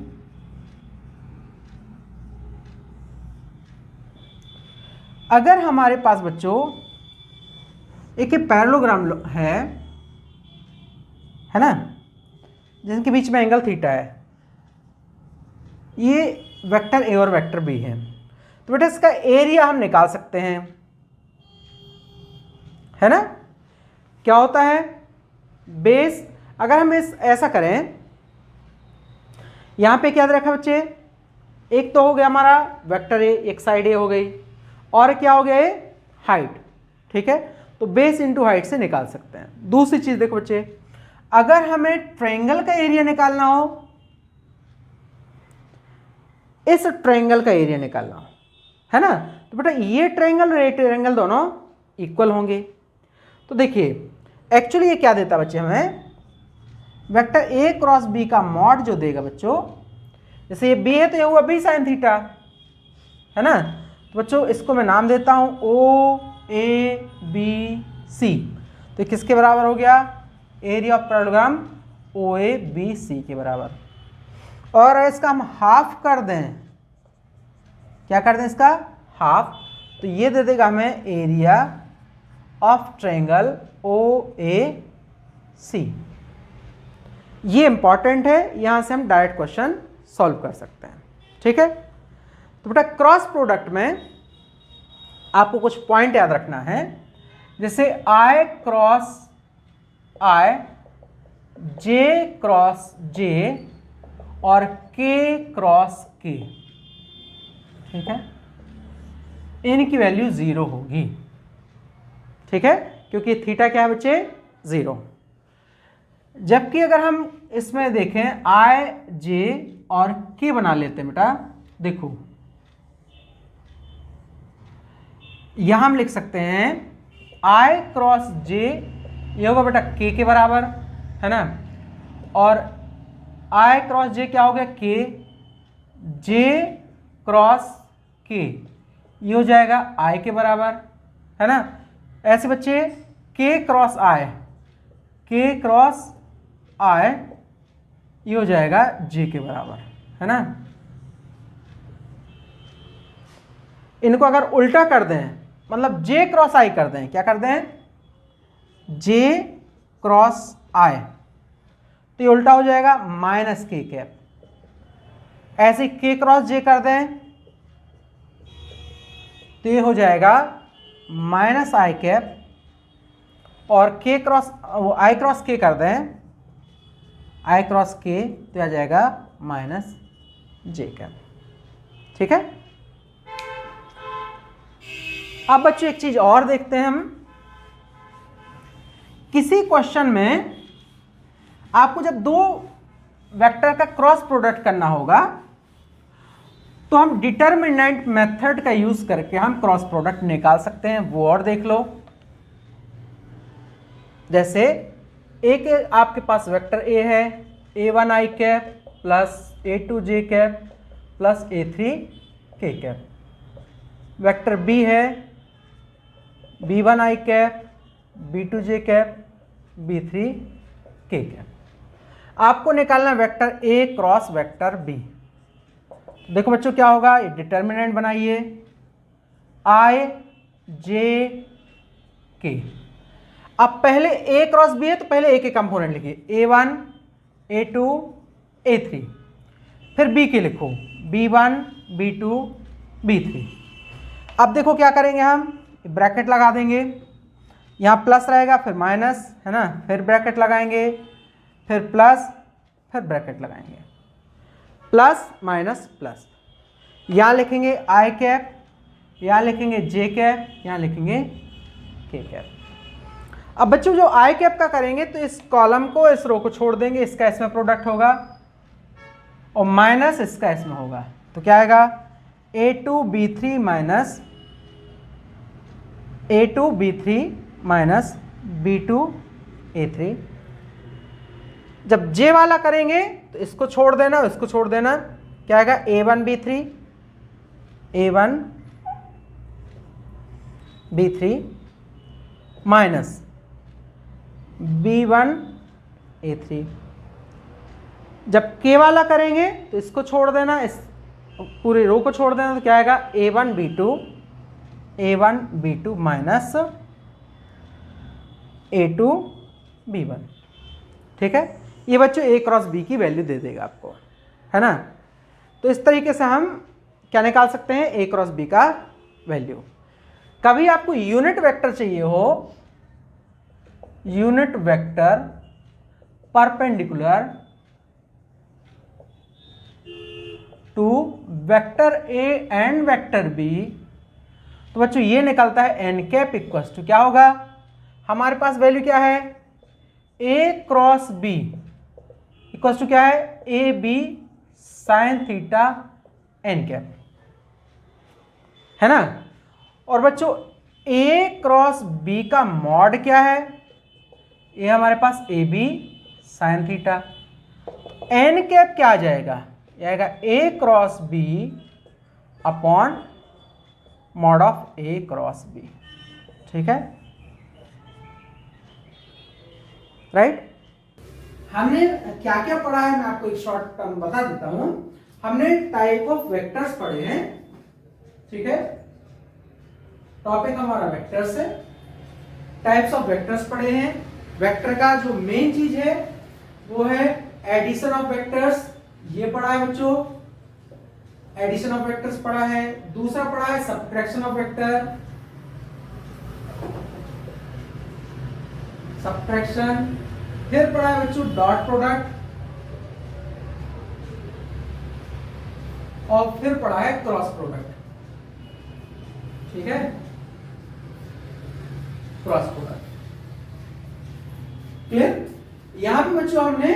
अगर हमारे पास बच्चों एक पैरेललोग्राम है ना, जिनके बीच में एंगल थीटा है, ये वेक्टर ए और वेक्टर बी है, तो बेटा इसका एरिया हम निकाल सकते हैं, है ना। क्या होता है, बेस, अगर हम इस ऐसा करें, यहां पे क्या रखा बच्चे, एक तो हो गया हमारा वेक्टर ए, एक साइड ए हो गई, और क्या हो गया ए, हाइट, ठीक है। तो बेस इंटू हाइट से निकाल सकते हैं। दूसरी चीज देखो बच्चे, अगर हमें ट्रायंगल का एरिया निकालना हो, इस ट्रायंगल का एरिया निकालना हो, है ना, तो बेटा ये ट्रायंगल और ये ट्रायंगल दोनों इक्वल होंगे, तो देखिए एक्चुअली ये क्या देता है बच्चे हमें, वेक्टर ए क्रॉस बी का मॉड जो देगा बच्चों, जैसे ये बी है तो ये हुआ बी साइन थीटा, है ना। तो बच्चों इसको मैं नाम देता हूं ओ ए बी सी, तो किसके बराबर हो गया, area of parallelogram O A B C के बराबर। और अगर इसका हम हाफ कर दें, क्या कर दें इसका हाफ, तो ये दे देगा हमें एरिया ऑफ ट्रायंगल ओ ए सी। ये इंपॉर्टेंट है, यहां से हम डायरेक्ट क्वेश्चन सॉल्व कर सकते हैं, ठीक है। तो बेटा क्रॉस प्रोडक्ट में आपको कुछ पॉइंट याद रखना है, जैसे आई क्रॉस आई, जे क्रॉस जे और के क्रॉस के, ठीक है, इनकी वैल्यू 0 होगी, ठीक है, क्योंकि थीटा क्या है बच्चे 0। जबकि अगर हम इसमें देखें आई जे और के बना लेते हैं बेटा, देखो यहां हम लिख सकते हैं आई क्रॉस जे, ये होगा बेटा के बराबर, है ना, और आई क्रॉस जे क्या हो गया के, जे क्रॉस के ये हो जाएगा आई के बराबर, है ना। ऐसे बच्चे के क्रॉस आई, के क्रॉस आई ये हो जाएगा जे के बराबर, है ना। इनको अगर उल्टा कर दें, मतलब जे क्रॉस आई कर दें, क्या कर दें, जे क्रॉस आई, तो ये उल्टा हो जाएगा माइनस के कैप। ऐसे के क्रॉस जे कर दें तो ये हो जाएगा माइनस आई कैप, और के क्रॉस आई क्रॉस के कर दें, आई क्रॉस के तो आ जाएगा माइनस जे कैप, ठीक है। अब बच्चों एक चीज और देखते हैं हम, किसी क्वेश्चन में आपको जब दो वेक्टर का क्रॉस प्रोडक्ट करना होगा तो हम डिटर्मिनेंट मेथड का यूज करके हम क्रॉस प्रोडक्ट निकाल सकते हैं, वो और देख लो। जैसे एक आपके पास वेक्टर ए है, a1 i cap plus a2 j cap plus a3 k cap, vector B है b1 i cap, b2 j cap, b3 k cap. आपको निकालना vector A cross vector B. देखो बच्चों क्या होगा, ये डिटर्मिनेंट बनाइए आई जे के। अब पहले ए क्रॉस बी है तो पहले ए के कंपोनेंट लिखिए, a1 a2 a3, फिर बी के लिखो b1 b2 b3। अब देखो क्या करेंगे, हम ब्रैकेट लगा देंगे, यहाँ प्लस रहेगा फिर माइनस, है ना, फिर ब्रैकेट लगाएंगे, फिर प्लस, फिर ब्रैकेट लगाएंगे, प्लस माइनस प्लस। यहाँ लिखेंगे आई कैप, यहाँ लिखेंगे जे कैप, यहाँ लिखेंगे के कैप। अब बच्चों जो आई कैप का करेंगे तो इस कॉलम को, इस रो को छोड़ देंगे, इसका इसमें प्रोडक्ट होगा और माइनस इसका इसमें होगा, तो क्या आएगा a2 b3 minus a2 b3 minus b2 a3। जब जे वाला करेंगे तो इसको छोड़ देना, इसको छोड़ देना, क्या आएगा a1 b3 a1 b3 minus b1 a3। जब k वाला करेंगे तो इसको छोड़ देना, इस पूरी रो को छोड़ देना, तो क्या आएगा a1 b2 minus a2 b1, ठीक है। ये बच्चों a क्रॉस b की वैल्यू दे देगा आपको, है ना। तो इस तरीके से हम क्या निकाल सकते हैं, a क्रॉस b का वैल्यू। कभी आपको यूनिट वेक्टर चाहिए हो, unit vector perpendicular to vector A and vector B, तो बच्चों ये निकलता है एन कैप इक्वल्स टू, क्या होगा, हमारे पास वैल्यू क्या है, a cross b equals to क्या है, a b sine theta n cap, है ना। और बच्चों ए क्रॉस बी का मॉड क्या है? ये हमारे पास a b sine theta. N cap क्या आ जाएगा? ये आएगा a cross b upon mod of A cross b. ठीक है, राइट। हमने क्या क्या पढ़ा है मैं आपको एक शॉर्ट टर्म बता देता हूं। हमने टाइप ऑफ वेक्टर्स पढ़े हैं, ठीक है, टॉपिक हमारा वेक्टर्स है। टाइप्स ऑफ वेक्टर्स पढ़े हैं। वेक्टर का जो मेन चीज है वो है एडिशन ऑफ वेक्टर्स, ये पढ़ा है बच्चों, एडिशन ऑफ वेक्टर्स पढ़ा है। दूसरा पढ़ा है सब्ट्रैक्शन ऑफ वेक्टर, सब्ट्रैक्शन। फिर पढ़ा है बच्चों डॉट प्रोडक्ट, और फिर पढ़ा है क्रॉस प्रोडक्ट। ठीक है, क्रॉस प्रोडक्ट। फिर यहां पे बच्चों हमने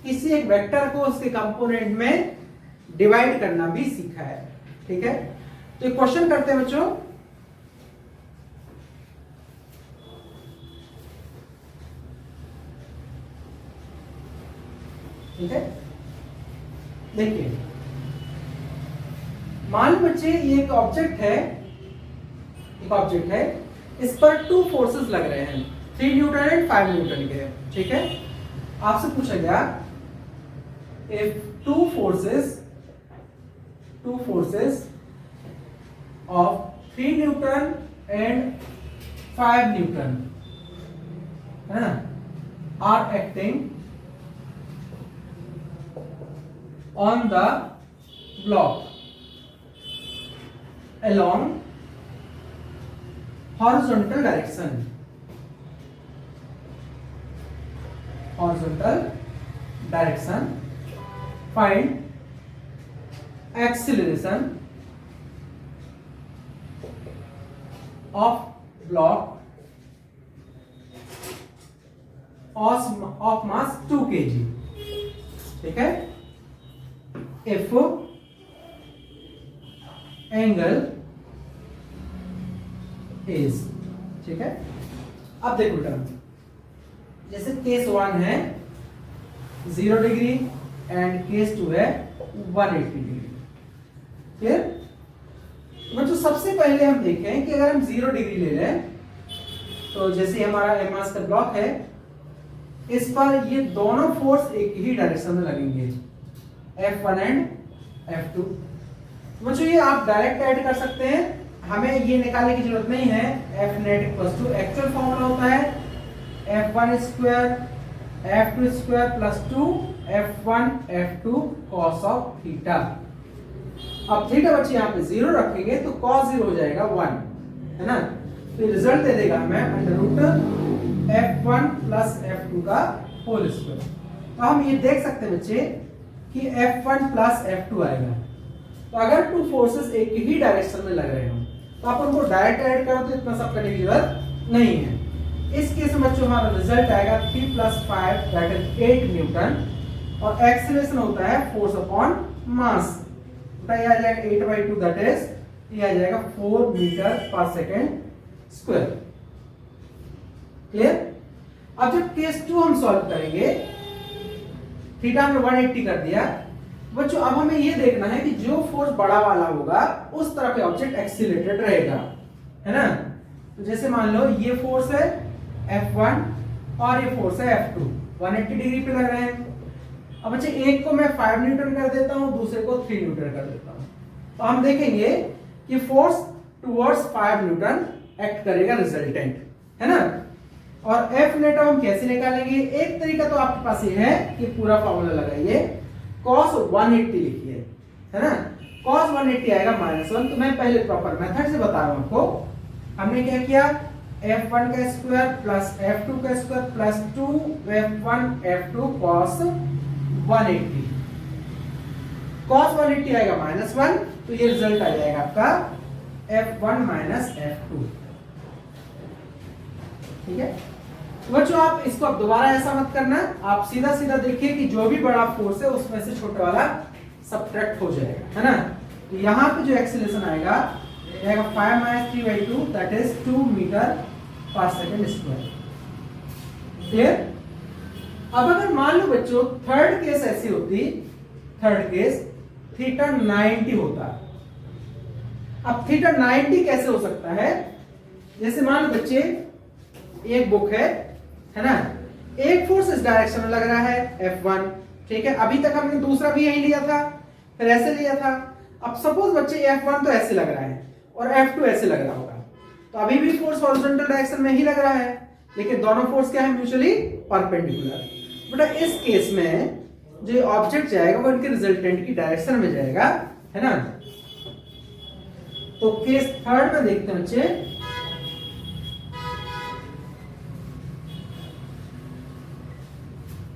किसी एक वेक्टर को उसके कंपोनेंट में डिवाइड करना भी सीखा है। ठीक है, तो एक क्वेश्चन करते हैं बच्चों। ठीक है, देखिए, मान बच्चे ये एक ऑब्जेक्ट है, इस पर 2 फोर्सेस लग रहे हैं, 3 न्यूटन एंड 5 न्यूटन के। ठीक है, आपसे पूछा गया if two forces of 3 Newton and 5 Newton है ना are acting on the block along horizontal direction, find acceleration of block of mass 2 kg। ठीक है, if angle is, ठीक है। अब देखो बेटा, जैसे केस 1 है 0 डिग्री एंड केस 2 है 180 डिग्री। फिर बच्चों सबसे पहले हम देखें कि अगर हम 0 डिग्री ले लें तो जैसे हमारा एमास का ब्लॉक है, इस पर ये दोनों फोर्स एक ही डायरेक्शन में लगेंगे, F1 एंड F2। बच्चों ये आप डायरेक्ट ऐड कर सकते हैं, हमें ये निकालने की जरूरत नहीं है। F net equals to actual formula होता है F1 square F2 square plus 2 F1 F2 cos of theta. अब थीटा बच्चे यहाँ पे 0 रखेंगे तो cos 0 हो जाएगा 1, है ना। तो रिजल्ट दे देगा हमें under root F1 plus F2 का होल स्क्वायर। तो हम ये देख सकते हैं बच्चे कि F1 प्लस F2 आएगा। तो अगर 2 फोर्सेस एक ही डायरेक्शन में लग रहे हो तो आप उनको डायरेक्ट ऐड करो तो इतना सब करने की जरूरत नहीं है। इस केस में बच्चों हमारा रिजल्ट आएगा 3 + 5 दैट इज 8 न्यूटन, और एक्सीलरेशन होता है फोर्स अपॉन मास, तो ये आ जाएगा 8/2 दैट इज ये आ जाएगा 4 मीटर पर सेकंड स्क्वायर। क्लियर। अब जब केस 2 हम सॉल्व करेंगे, थीटा हमने 180 कर दिया बच्चों। अब हमें ये देखना है कि जो फोर्स बड़ा वाला होगा उस तरफ ऑब्जेक्ट एक्सीलरेटेड रहेगा, है ना। तो जैसे मान लो ये फोर्स है F1 और ये फोर्स है F2, 180 डिग्री पे लग रहे हैं। अब बच्चे एक को मैं 5 न्यूटन कर देता हूं, दूसरे को 3 न्यूटन कर देता हूं, तो हम देखेंगे कि फोर्स टुवर्ड्स 5 न्यूटन एक्ट करेगा रिजल्टेंट, है ना। और F नेट हम कैसे निकालेंगे? एक तरीका तो आपके पास ये है कि पूरा फॉर्मूला लगाइए, cos 180 लिखिए, है ना। cos 180 आएगा -1। तो मैं पहले प्रॉपर मेथड से बता रहा हूं आपको। हमने क्या किया, F1 का स्क्वायर प्लस F2 का square plus 2F1 F2 cos 180। cos 180 आएगा -1, तो ये रिजल्ट आ जाएगा आपका F1 F2। ठीक है बच्चों, आप इसको अब दोबारा ऐसा मत करना, आप सीधा सीधा देखिए कि जो भी बड़ा फोर्स है उसमें से छोटा वाला सब्ट्रैक्ट हो जाएगा, है ना। तो यहाँ पे जो एक्सीलरेशन आएगा जाएगा 5 माइनस 3/2 दैट इज 2 मीटर पर सेकेंड स्क्वायर। क्लियर? अब अगर मान लो बच्चों थर्ड केस ऐसी होती, थर्ड केस थीटा 90 होता। अब थीटा 90 कैसे हो सकता है? जैसे मान लो बच्चे एक बुक है ना, एक फोर्स इस डायरेक्शन में लग रहा है F1, ठीक है, अभी तक हमने दूसरा भी यही लिया था, फिर ऐसे लिया था। अब सपोज बच्चे F1 तो ऐसे लग रहा है और F2 ऐसे लग रहा होगा, तो अभी भी फोर्स हॉरिजॉन्टल डायरेक्शन में ही लग रहा है, लेकिन दोनों फोर्स क्या है? Mutually perpendicular. बेटा इस केस में जो ऑब्जेक्ट जाएगा वो इनके रिजल्टेंट की डायरेक्शन में जाएगा, है ना। तो केस थर्ड में देखते हैं बच्चे,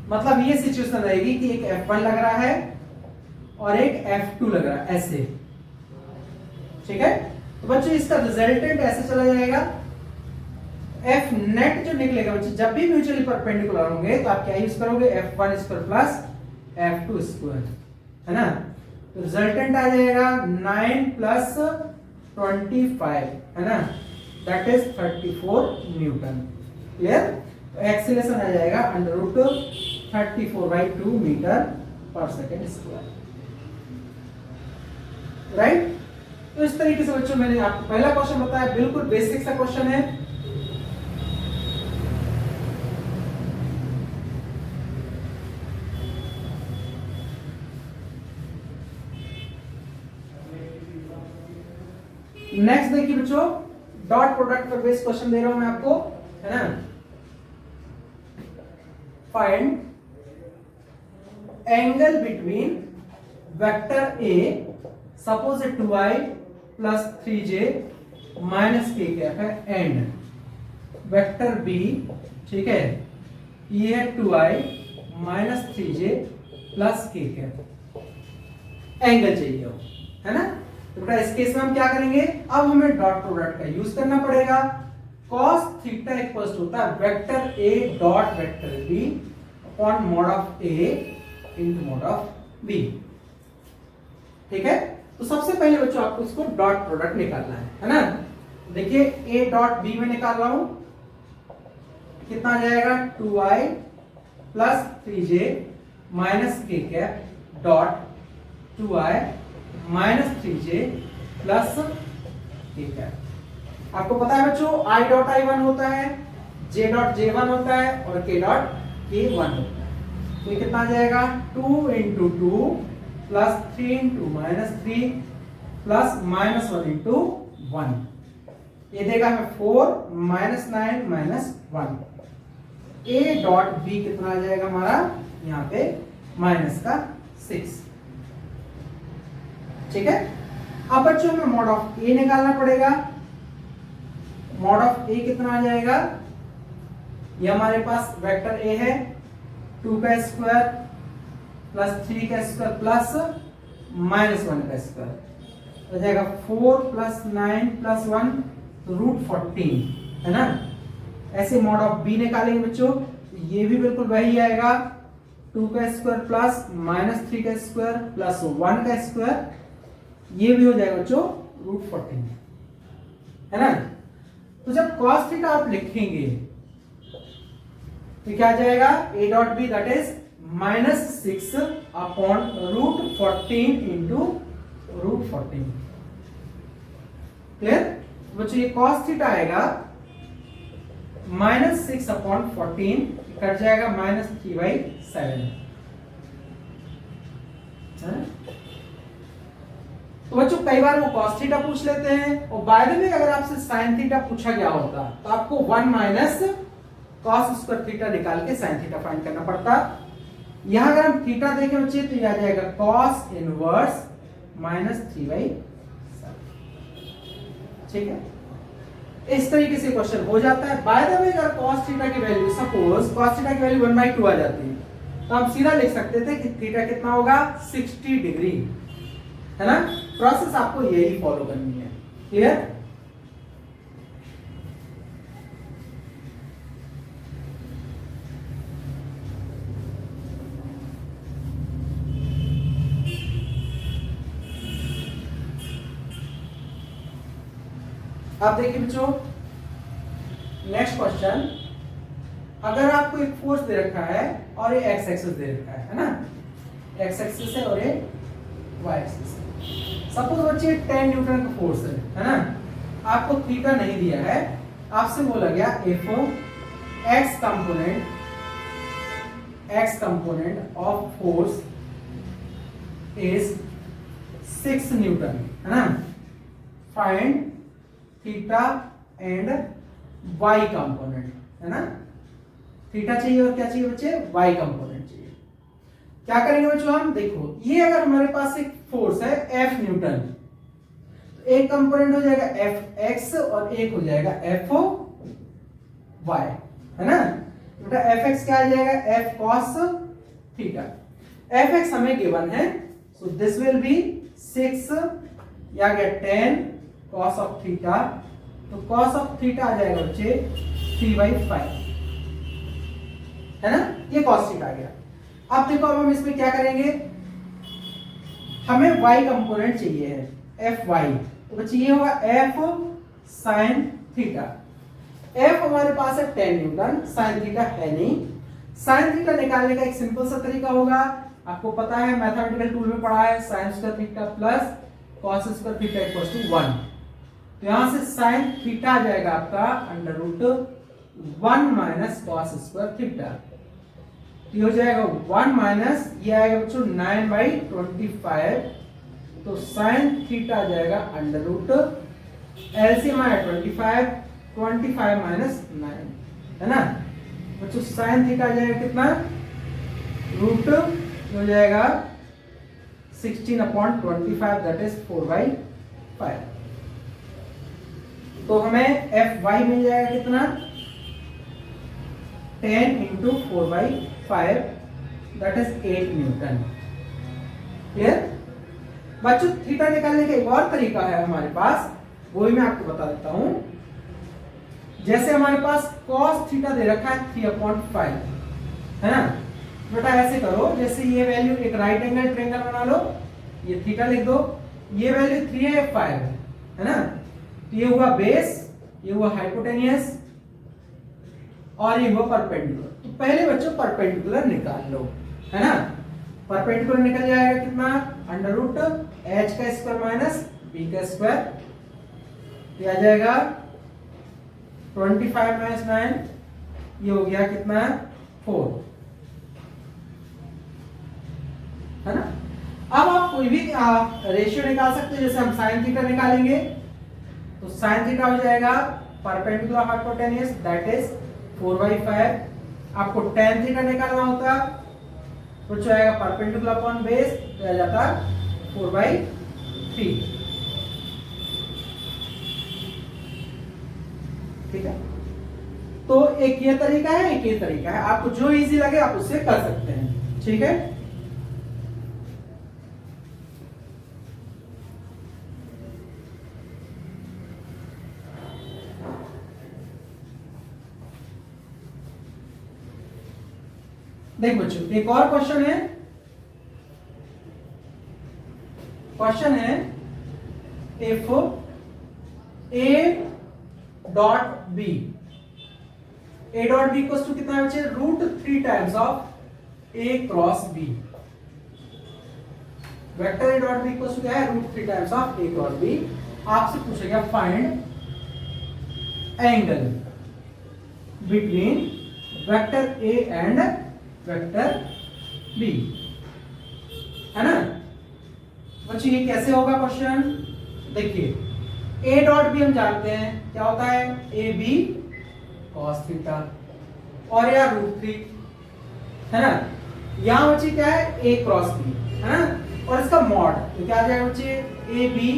मतलब ये सिचुएशन रहेगी कि एक F1 लग रहा है और एक F2 लग रहा है ऐसे, ठीक है। तो बच्चों इसका रिजल्टेंट ऐसे चला जाएगा, F नेट जो निकलेगा बच्चे, जब भी म्यूचुअली परपेंडिकुलर होंगे तो आप क्या यूज करोगे? F1 square plus F2 square, है ना। तो रिजल्टेंट आ जाएगा 9 प्लस 25, है ना, दैट इज 34 न्यूटन। क्लियर? तो एक्सीलरेशन आ जाएगा √34/2 मीटर पर सेकेंड स्क्वायर, राइट। तो इस तरीके से बच्चों मैंने आपको पहला क्वेश्चन बताया, बिल्कुल बेसिक सा क्वेश्चन है। नेक्स्ट देखिए बच्चों, डॉट प्रोडक्ट पर बेस्ड क्वेश्चन दे रहा हूं मैं आपको, है ना। फाइंड एंगल बिटवीन वेक्टर ए, suppose 2i plus 3j minus k cap है, एंड वेक्टर बी, ठीक है, ये है 2i minus 3j plus k cap, angle चाहिए हो, है ना। तो बेटा इस केस में हम क्या करेंगे? अब हमें डॉट प्रोडक्ट का यूज करना पड़ेगा। cos थीटा इक्वल्स होता है vector a dot vector b upon mod of a into mod of b, ठीक है। तो सबसे पहले बच्चों आपको इसको डॉट प्रोडक्ट निकालना है ना। देखिए a डॉट b में निकाल रहा हूं, कितना आ जाएगा? 2i plus 3j minus k cap dot 2i minus 3j plus k cap. आपको पता है बच्चों i डॉट i1 होता है, j डॉट j1 होता है और k डॉट k1 होता है। तो ये कितना आ जाएगा? 2 into 2 plus 3 into minus 3 plus minus 1 into 1, ये देगा हमें 4 minus 9 minus 1। a dot b कितना आ जाएगा हमारा? यहाँ पे माइनस का 6, ठीक है। अब बच्चों में मॉड ऑफ a निकालना पड़ेगा। मॉड ऑफ a कितना आ जाएगा? ये हमारे पास वेक्टर a है, 2 का स्क्वायर प्लस 3 का स्क्वायर प्लस माइनस 1 का स्क्वायर, हो जाएगा 4 प्लस 9 प्लस 1 तो √14, है ना। ऐसे मॉड ऑफ b निकालेंगे बच्चों, ये भी बिल्कुल वही आएगा, 2 का स्क्वायर प्लस माइनस 3 का स्क्वायर प्लस 1 का स्क्वायर, ये भी हो जाएगा बच्चों √14, है ना। तो जब cos थीटा आप लिखेंगे तो क्या आ जाएगा? a dot b that is -6 upon √14 into √14। Clear बच्चों? ये cos थीटा आएगा -6 अपॉन 14, कट जाएगा -3/7, तो बच्चों कई बार वो cos थीटा पूछ लेते हैं, और बाय द वे अगर आपसे sin थीटा पूछा गया होता तो आपको 1 माइनस cos स्क्वायर थीटा निकाल के sin थीटा फाइंड करना पड़ता। यहां अगर हम थीटा देखें बच्चे तो यह आ जाएगा cos इनवर्स -3/7, ठीक है। इस तरीके से क्वेश्चन हो जाता है। बाय द वे अगर cos थीटा की वैल्यू, सपोज cos थीटा की वैल्यू 1/2 आ जाती तो हम सीधा लिख सकते थे कि थीटा कितना होगा? 60 डिग्री, है ना। प्रोसेस आपको यही फॉलो करनी है। क्लियर? अब देखिए बच्चों, नेक्स्ट क्वेश्चन, अगर आपको एक फोर्स दे रखा है और ये एक्स एक्सिस दे रखा है ना, एक्स एक्सिस है और ये वाई एक्सिस है। सपोज बच्चे 10 न्यूटन का फोर्स है ना, आपको थीटा नहीं दिया है, आपसे बोला गया if x component of force is 6 Newton है ना, find theta and y component है ना, थीटा चाहिए और क्या चाहिए बच्चे, y कंपोनेंट चाहिए। क्या करेंगे बच्चों हम, देखो ये अगर हमारे पास एक फोर्स है f न्यूटन, तो एक कंपोनेंट हो जाएगा fx और एक हो जाएगा fy है ना। बेटा fx क्या आ जाएगा, f cos थीटा, fx हमें गिवन है, सो दिस विल बी 6 या गया 10 cos ऑफ थीटा, तो cos ऑफ थीटा आ जाएगा बच्चे 3/5 है ना, ये cos थीटा आ गया। अब देखो, अब हम इसमें क्या करेंगे, हमें y कंपोनेंट चाहिए है fy, तो बच्चे ये होगा f sin थीटा। f हमारे पास है 10 न्यूटन, sin थीटा है नहीं। sin थीटा निकालने का एक सिंपल सा तरीका होगा, आपको पता है मैथमेटिकल टूल में पढ़ा है, sin square theta plus cos square theta equals to 1। तो यहां से sin थीटा आ जाएगा आपका √1 माइनस cos स्क्वायर थीटा, तो ये हो जाएगा 1 माइनस ये आएगा बच्चों 9/25, तो sin थीटा आ जाएगा एलसीएम आया 25 माइनस 9 है ना बच्चों, sin थीटा आ जाएगा कितना, रूट हो जाएगा 16/25 दैट इज 4/5, तो हमें fy मिल जाएगा कितना, 10 into 4/5 that is 8 Newton. Clear बच्चों, थीटा निकालने का एक और तरीका है हमारे पास, वो भी मैं आपको बता देता हूं। जैसे हमारे पास cos थीटा दे रखा है 3/5 है ना, बेटा ऐसे करो, जैसे ये वैल्यू एक राइट एंगल ट्रायंगल बना लो, ये थीटा लिख दो, ये वैल्यू 3 है 5 है ना, तो ये हुआ बेस, ये हुआ हाइपोटेनियस और ये हुआ परपेंडिकुलर। तो पहले बच्चों परपेंडिकुलर निकाल लो है ना, परपेंडिकुलर निकल जाएगा कितना, √h का स्क्वायर माइनस b का स्क्वायर, ये आ जाएगा 25 माइनस 9, ये हो गया कितना 4 है ना। अब आप कोई भी रेशियो निकाल सकते हो, जैसे हम sin थीटा निकालेंगे, तो sin थीटा हो जाएगा परपेंडिकुलर हाइपोटेन्यूज दैट इज 4/5। आपको tan थीटा निकालना होता तो जो आएगा परपेंडिकुलर अपॉन बेस, तो आ जाता 4/3। ठीक है, तो एक ये तरीका है, एक ये तरीका है, आपको जो इजी लगे आप उससे कर सकते हैं। ठीक है, देख बच्चों, एक और क्वेश्चन है, क्वेश्चन है if a dot b, a dot b equals to कितना है बच्चे, √3 times of a cross b। Vector a dot b equals to क्या है, √3 times of a cross b। आपसे पूछेगा find angle between vector a and vector b है ना बच्चों। ये कैसे होगा क्वेश्चन, देखिए a डॉट b हम जानते हैं क्या होता है, ए बी cos थीटा और या √3 है ना, यहां बच्चे क्या है a क्रॉस b है ना, और इसका मॉड तो क्या आ जाएगा बच्चे ए बी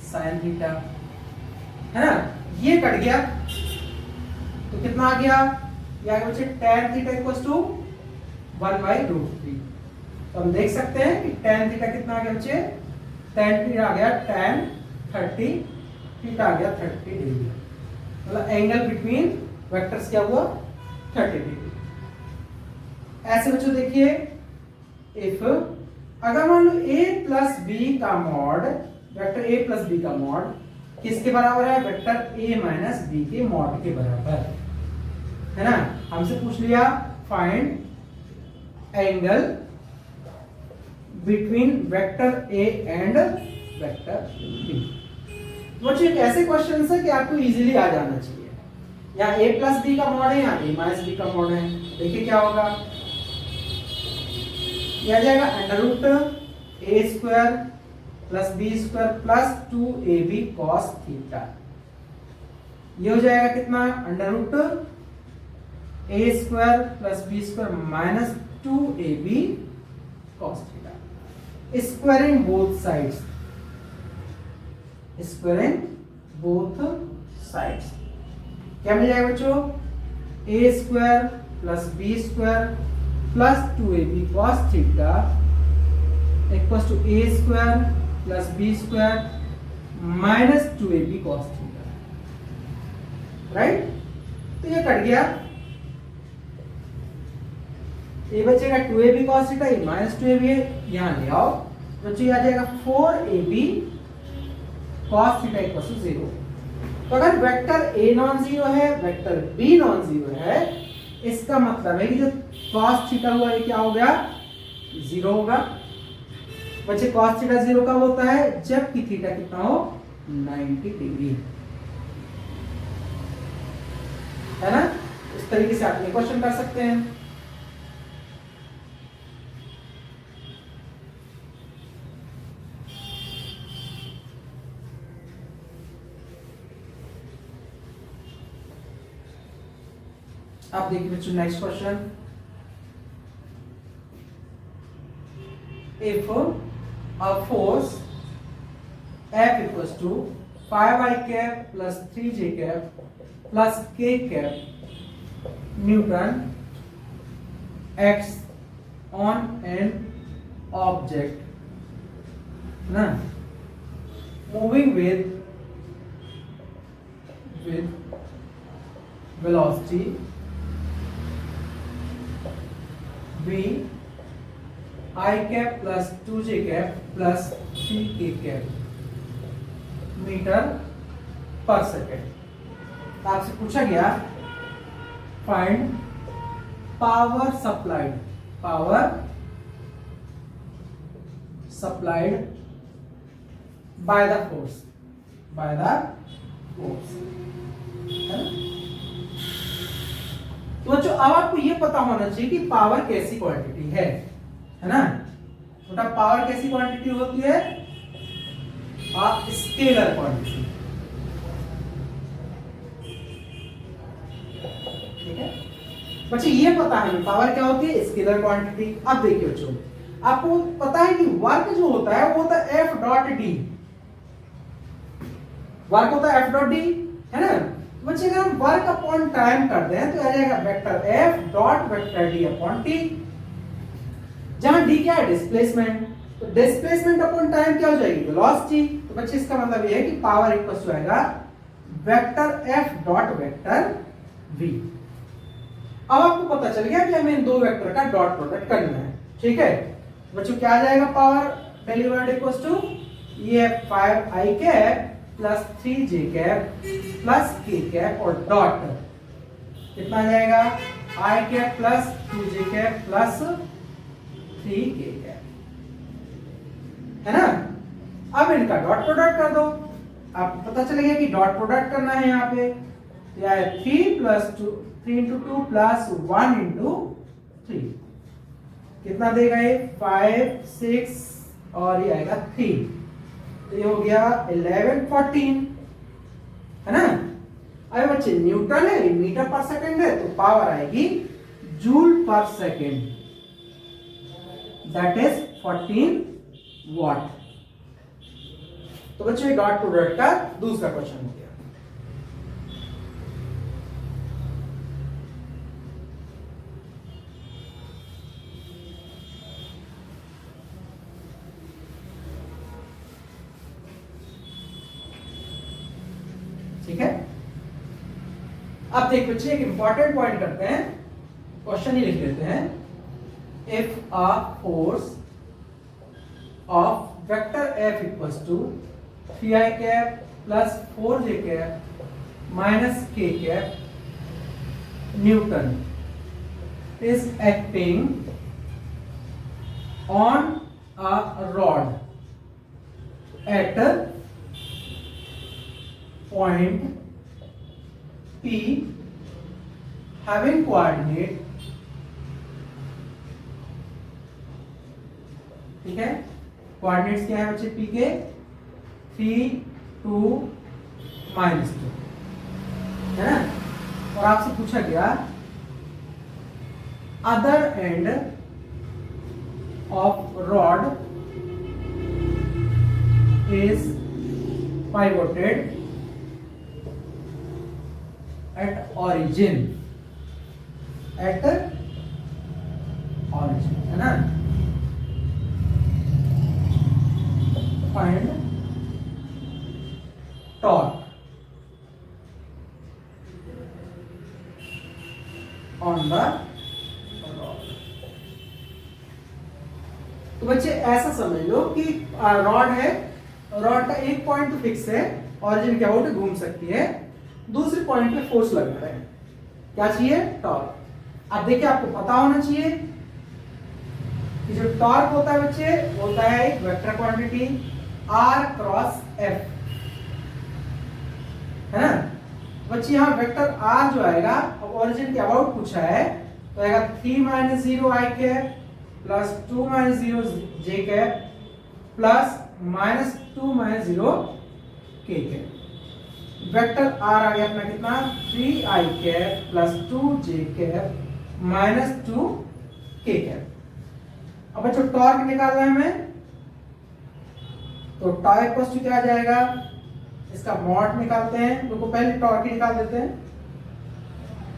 sin थीटा है ना, ये कट गया तो कितना आ गया, ये आ गया बच्चे tan थीटा इक्वल्स टू 1/√3। तो हम देख सकते हैं कि tan थीटा कितना आ गया बच्चे, tan थीटा आ गया tan 30, थीटा आ गया 30 डिग्री, मतलब एंगल बिटवीन वेक्टर्स क्या हुआ 30 डिग्री। ऐसे बच्चों देखिए, इफ अगर मान लो a प्लस b का mod, vector a plus b का मॉड किसके बराबर है? वेक्टर ए माइनस बी के मॉड के बराबर है ना। हमसे पूछ लिया find angle between vector A and vector B. बच्चों एक ऐसे क्वेश्चन है कि आपको इजीली आ जाना चाहिए। यहाँ a प्लस बी का मॉड है, यहाँ a माइनस बी का मॉड है। देखिए क्या होगा, यह आ जाएगा under root A square plus B square plus 2ab cos theta. ये हो जाएगा कितना? Under root A square plus B square minus 2ab cos theta. Squaring both sides, squaring both sides क्या मिल जाएगा बच्चों? A square plus B square plus 2ab cos theta equals to A square plus B square minus 2ab cos theta. Right, तो ये cut गया, ये बचेगा 2ab cos theta, ये माइनस 2ab है, यहां ले आओ बच्चों, ये आ जाएगा 4ab cos theta equals to 0। तो अगर वेक्टर a नॉन जीरो है, वेक्टर b नॉन जीरो है, इसका मतलब है कि जो cos थीटा हुआ ये क्या हो गया? 0 होगा। बच्चे cos थीटा 0 कब होता है? जबकि थीटा कितना हो? 90 डिग्री, है ना। इस तरीके से आप ये क्वेश्चन कर सकते हैं। अब देखिए बच्चों next question, if a force F equals to 5i cap plus 3j cap plus k cap Newton acts on an object ना moving with velocity v I cap plus 2j cap plus 3k cap metre पर second. आपसे पूछा गया find power supplied by the force तो बच्चों अब आपको ये पता होना चाहिए कि पावर कैसी क्वांटिटी है ना। बेटा पावर कैसी क्वांटिटी होती है? स्केलर क्वांटिटी, ठीक है बच्चे, ये पता है पावर क्या होती है? Scalar quantity. अब देखिए बच्चों, आपको पता है कि वर्क जो होता है वो होता है F डॉट डी, वर्क होता है F डॉट डी, है ना। बच्चे अगर हम वर्क अपॉन टाइम करते हैं तो आ जाएगा vector F dot vector D upon T, जहां डी क्या है? डिस्प्लेसमेंट। तो डिस्प्लेसमेंट अपॉन टाइम क्या हो जाएगी? वेलोसिटी। तो बच्चे इसका मतलब ये है कि पावर इक्वल टू आएगा vector F dot vector V। अब आपको पता चल गया कि हमें इन दो वेक्टर का डॉट प्रोडक्ट करना है, ठीक है बच्चों। क्या आ जाएगा? पावर डिलीवर्ड इक्वल टू ये 5i cap plus 3j cap plus k cap और डॉट कितना आ जाएगा? i cap plus 2j cap plus 3k cap, है ना। अब इनका डॉट प्रोडक्ट कर दो, आपको पता चलेगा कि डॉट प्रोडक्ट करना है यहाँ पे। यह है 3 प्लस 2 3 इंटू 2 प्लस 1 इंटू 3 कितना देगा? ये 5 6 और ये आएगा 3, तो ये हो गया 11 14, है ना। अरे बच्चे न्यूटन है, मीटर पर सेकंड है, तो पावर आएगी जूल पर सेकंड, दैट इज 14 वॉट। तो बच्चों ये डॉट प्रोडक्ट का दूसरा क्वेश्चन हो गया। ठीक है, अब देख बच्चे एक इंपॉर्टेंट पॉइंट करते हैं, क्वेश्चन ही लिख लेते हैं। If a force of vector F equals to 3i cap plus 4j cap minus k cap newton is acting on a rod at point P having coordinate, ठीक है, कोऑर्डिनेट्स क्या है बच्चे P के 3, 2, -2 है ना। और आपसे पूछा गया other end of rod is pivoted at origin, at origin है ना। find torque on the rod। तो बच्चे ऐसा समझ लो कि रॉड है, रॉड का एक पॉइंट तो फिक्स है, ऑरिजिन के आउट घूम सकती है, दूसरे पॉइंट पे फोर्स लग रहा है, क्या चाहिए, टॉर्क। अब देखिए आपको पता होना चाहिए कि जो टॉर्क होता है बच्चे होता है एक vector quantity r cross f, है ना। बच्चे यहाँ वेक्टर r जो आएगा, अब ऑरिजिन के अबाउट पूछा है तो आएगा 3 - 0 i cap plus 2 - 0 j cap plus -2 - 0 k cap. Vector r आ गया अपना कितना 3i cap plus 2j cap minus 2k cap. अब बच्चों टॉर्क निकालना है हमें, तो टॉर्क इक्वल्स टू क्या आ जाएगा, इसका मॉड निकालते हैं, तो पहले टॉर्क ही निकाल देते हैं।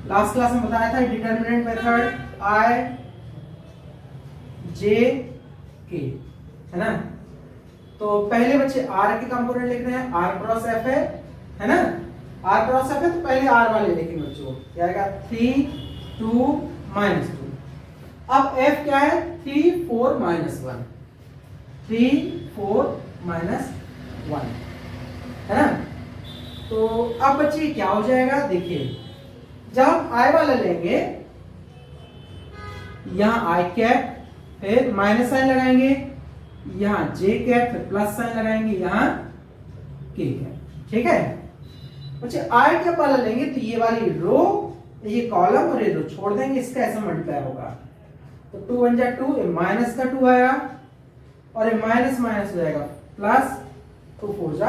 लास्ट क्लास में बताया था determinant method i j k, है ना। तो पहले बच्चे r के कंपोनेंट लिख रहे हैं, r क्रॉस f है ना, r क्रॉस f है तो पहले r वाले लिखेंगे बच्चों, क्या आएगा 3, 2, -2। अब f क्या है 3, 4, -1, 3, 4, -1 है ना। तो अब बच्चे क्या हो जाएगा, देखिए जब हम i वाला लेंगे यहां i कैप, फिर माइनस साइन लगाएंगे, यहां j कैप, फिर प्लस साइन लगाएंगे, यहां k कैप, ठीक है। बच्चे i कैप वाला लेंगे तो ये वाली रो, ये कॉलम और ये रो छोड़ देंगे, इसका ऐसा मल्टीप्लाई होगा, तो 2 × 1 = 2, ये माइनस का 2 आएगा और ये माइनस माइनस हो जाएगा प्लस 2 × 4 =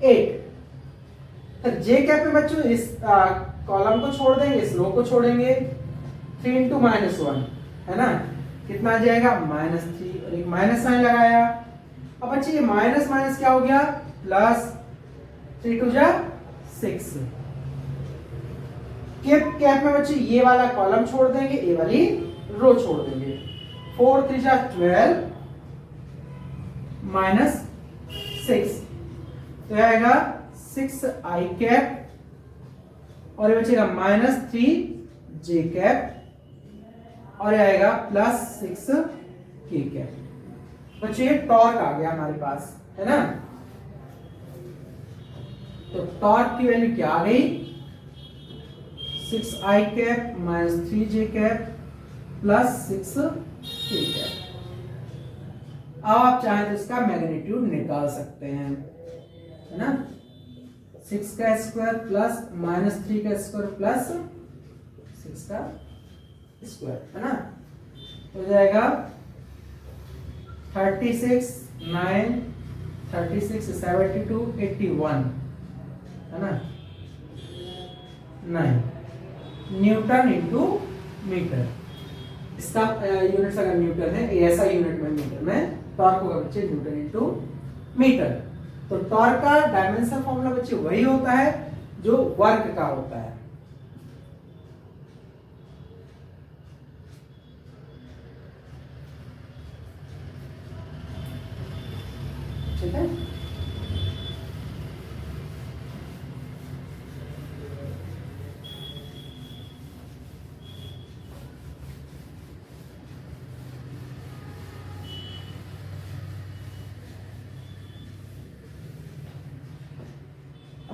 8। तो j कैप में बच्चों इस कॉलम को छोड़ देंगे, इस रो को छोड़ेंगे, 3 × -1 है ना, कितना आ जाएगा -3, और एक माइनस साइन लगाया। अब बच्चे ये माइनस माइनस क्या हो गया प्लस, 3 × 2 = 6। कैप में बच्चे ये वाला कॉलम छोड़ देंगे, ये वाली रो छोड़ देंगे, 4 × 3 = 12 -6, तो आएगा 6i कैप और ये बचेगा -3j कैप और ये आएगा +6k कैप। बच्चे ये टॉर्क आ गया हमारे पास, है ना। तो टॉर्क की वैल्यू क्या आ गई 6i cap -3j cap +6k cap. अब आप चाहें तो इसका मैग्नीट्यूड निकाल सकते हैं, है ना। 6 का स्क्वायर प्लस -3 का स्क्वायर प्लस 6 का स्क्वायर, है ना, हो जाएगा 36, 9, 36, 72, 81, है ना, 9 न्यूटन इंटू मीटर। इसका यूनिट्स अगर न्यूटन है, ऐसा यूनिट में मीटर में, टॉर्क होगा बच्चे न्यूटन इंटू मीटर। तो टॉर्क का डायमेंशन फॉर्मूला बच्चे वही होता है जो वर्क का होता है, ठीक है।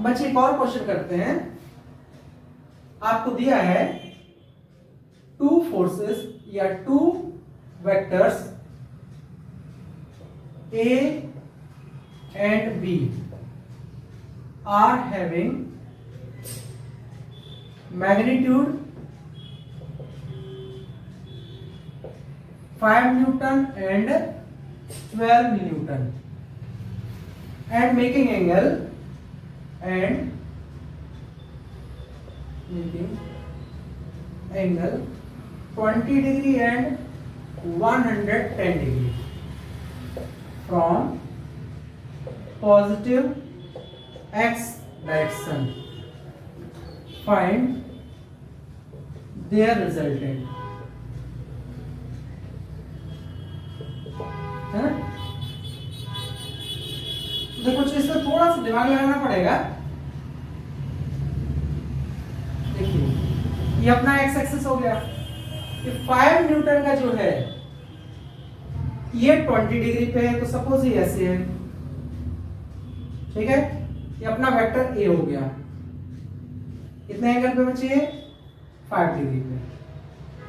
बच्चे एक और क्वेश्चन करते हैं। आपको दिया है टू फोर्सेस या two vectors A and B are having magnitude 5 Newton and 12 Newton and making angle 20 degree and 110 degree from positive x direction. Find their resultant. है ना? देखो इसमें थोड़ा सा दिमाग लगाना पड़ेगा। देखिए ये अपना एक्स एक्सिस हो गया, ये 5 न्यूटन का जो है ये 20 डिग्री पे है, तो सपोज ये ऐसे है, ठीक है। ये अपना वेक्टर ए हो गया, कितने एंगल पे बचे? 5 डिग्री पे।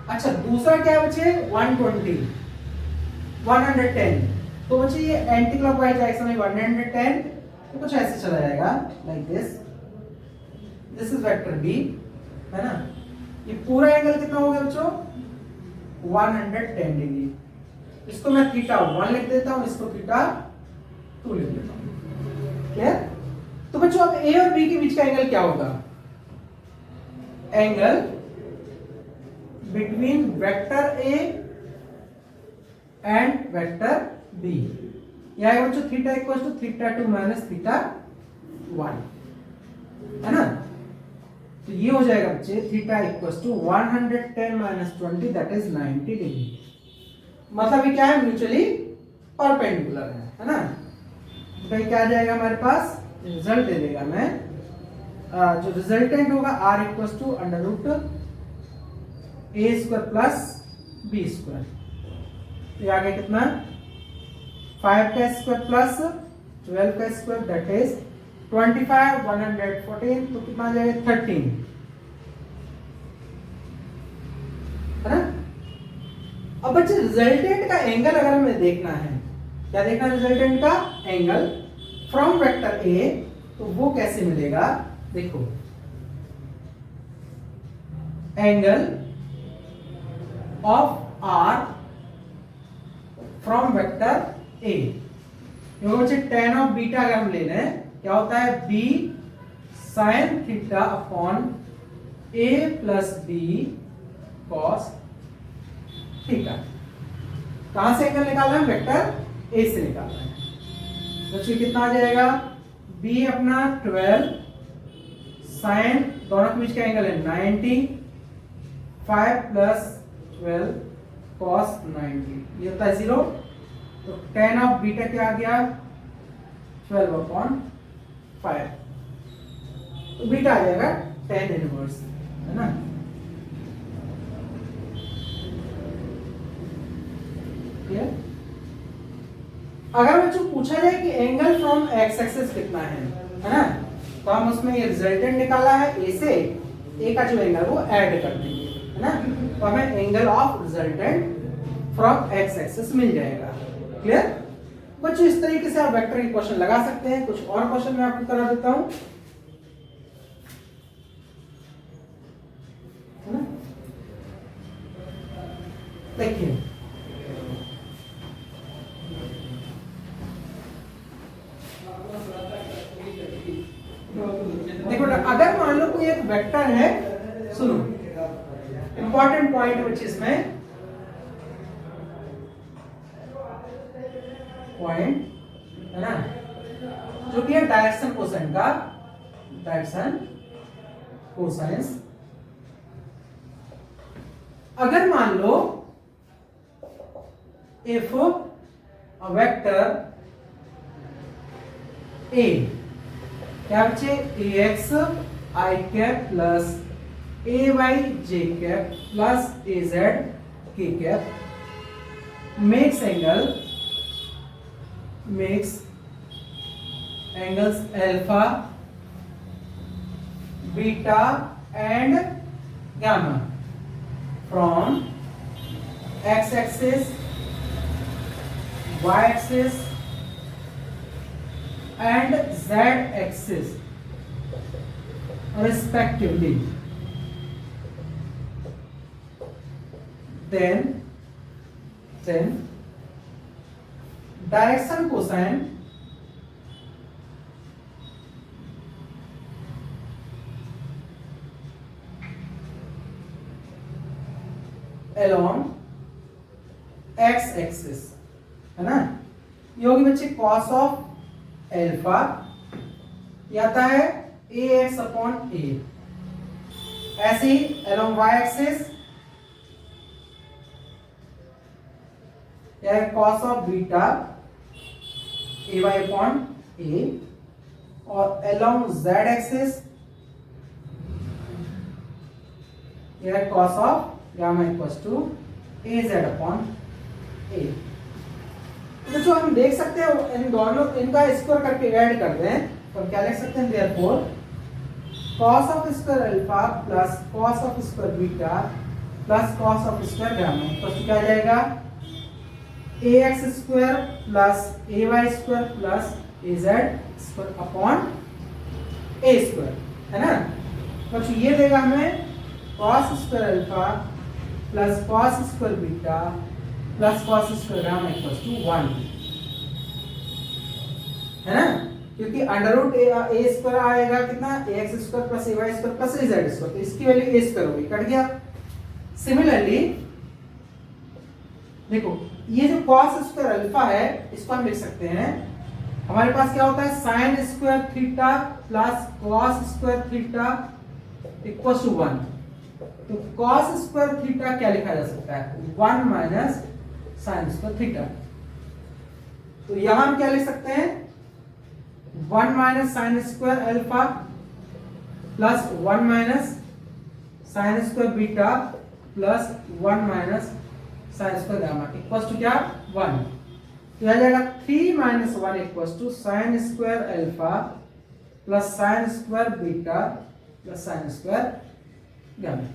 अच्छा दूसरा क्या बचे? 120 110, तो बचे ये एंटी क्लॉकवाइज डायरेक्शन में 110, तो कुछ ऐसे चला जाएगा like this is vector B, है ना। ये पूरा एंगल कितना हो गया बच्चों? 110 डिग्री। इसको मैं थीटा 1 लिख देता हूं, इसको थीटा 2 लिख देता हूं। क्लियर? तो बच्चों अब ए और बी के बीच का एंगल क्या होगा? Angle between vector A and vector B, यह है बच्चों theta equal to theta 2 minus theta 1, है ना। तो ये हो जाएगा बच्चे theta equal to 110 minus 20 that is 90 degree. मतलब ये क्या है? म्यूचुअली परपेंडिकुलर है ना। तो क्या आ जाएगा हमारे पास? रिजल्ट दे देगा मैं, जो रिजल्टेंट होगा r equal to under root A square plus B square. ये आ गया कितना? 5 का स्क्वायर प्लस 12 का स्क्वायर दैट इज 25 114, तो कितना आ जाएगा? 13, है ना। अब बच्चे रिजल्टेंट का एंगल अगर हमें देखना है, क्या देखना है? रिजल्टेंट का एंगल फ्रॉम वेक्टर ए, तो वो कैसे मिलेगा? देखो angle of R from vector A, बच्चे tan ऑफ बीटा अगर हम ले लें, क्या होता है? b sin theta upon a plus b cos theta. कहां से एंगल निकालना है? वेक्टर ए से निकालना है। बच्चे कितना आ जाएगा? b अपना 12 sin, दोनों के बीच का एंगल है 90, 5 प्लस 12 cos 90, ये होता है 0। तो tan ऑफ बीटा क्या आ गया? 12 अपॉन 5, तो बीटा आ जाएगा tan इनवर्स, है ना। क्लियर? अगर बच्चों पूछा जाए कि एंगल फ्रॉम एक्स एक्सिस कितना है ना, तो हम उसमें ये रिजल्टेंट निकाला है ए से, ए का जो एंगल वो ऐड कर देंगे, है ना। तो हमें angle of resultant from X axis मिल जाएगा। क्लियर? बच्चों इस तरीके से आप वेक्टर के क्वेश्चन लगा सकते हैं। कुछ और क्वेश्चन मैं आपको करा देता हूं, है ना। देखिए देखो, अगर मान लो कोई एक वेक्टर है, सुनो इंपॉर्टेंट पॉइंट विच इसमें पॉइंट, है ना, जो कि है डायरेक्शन कोसाइन का, डायरेक्शन कोसाइंस। अगर मान लो इफ अ वेक्टर ए, क्या बचे? ax i cap plus ay j cap plus az k cap makes angles alpha beta and gamma from x axis, y axis and z axis respectively. Then direction cosine along x axis है ना, ये होगी बच्चे cos of alpha, ये आता है ax upon a। ऐसे ही along y axis यह है cos of beta ay upon a, और along z axis यह है cos of gamma equals to az upon a। तो जो हम देख सकते हैं इन दोनों इनका स्क्वायर करके ऐड करते हैं, तो हम क्या लिख सकते हैं, therefore cos of square alpha plus cos of square beta plus cos of square gamma equals to क्या आ जाएगा, ax square plus ay square plus az square upon a square, है ना। तो ये देगा हमें cos square alpha plus cos square beta plus cos square gamma equals to 1, है ना, क्योंकि अंडर रूट ए स्क्वायर आएगा कितना, ax square plus ay square plus az square, तो इसकी वैल्यू a स्क्वायर होगी, कट गया। सिमिलरली देखो ये जो cos स्क्वायर अल्फा है इसको हम लिख सकते हैं, हमारे पास क्या होता है sin square theta plus cos square theta equals to 1। तो cos स्क्वायर थीटा क्या लिखा जा सकता है, 1 माइनस sin स्क्वायर थीटा। तो यहां हम क्या लिख सकते हैं, 1 minus sin square alpha plus 1 minus sin square beta plus 1 minus sin square gamma equals to क्या 1। तो आ जाएगा 3 minus 1 equals to sin square alpha plus sin square beta plus sin square gamma,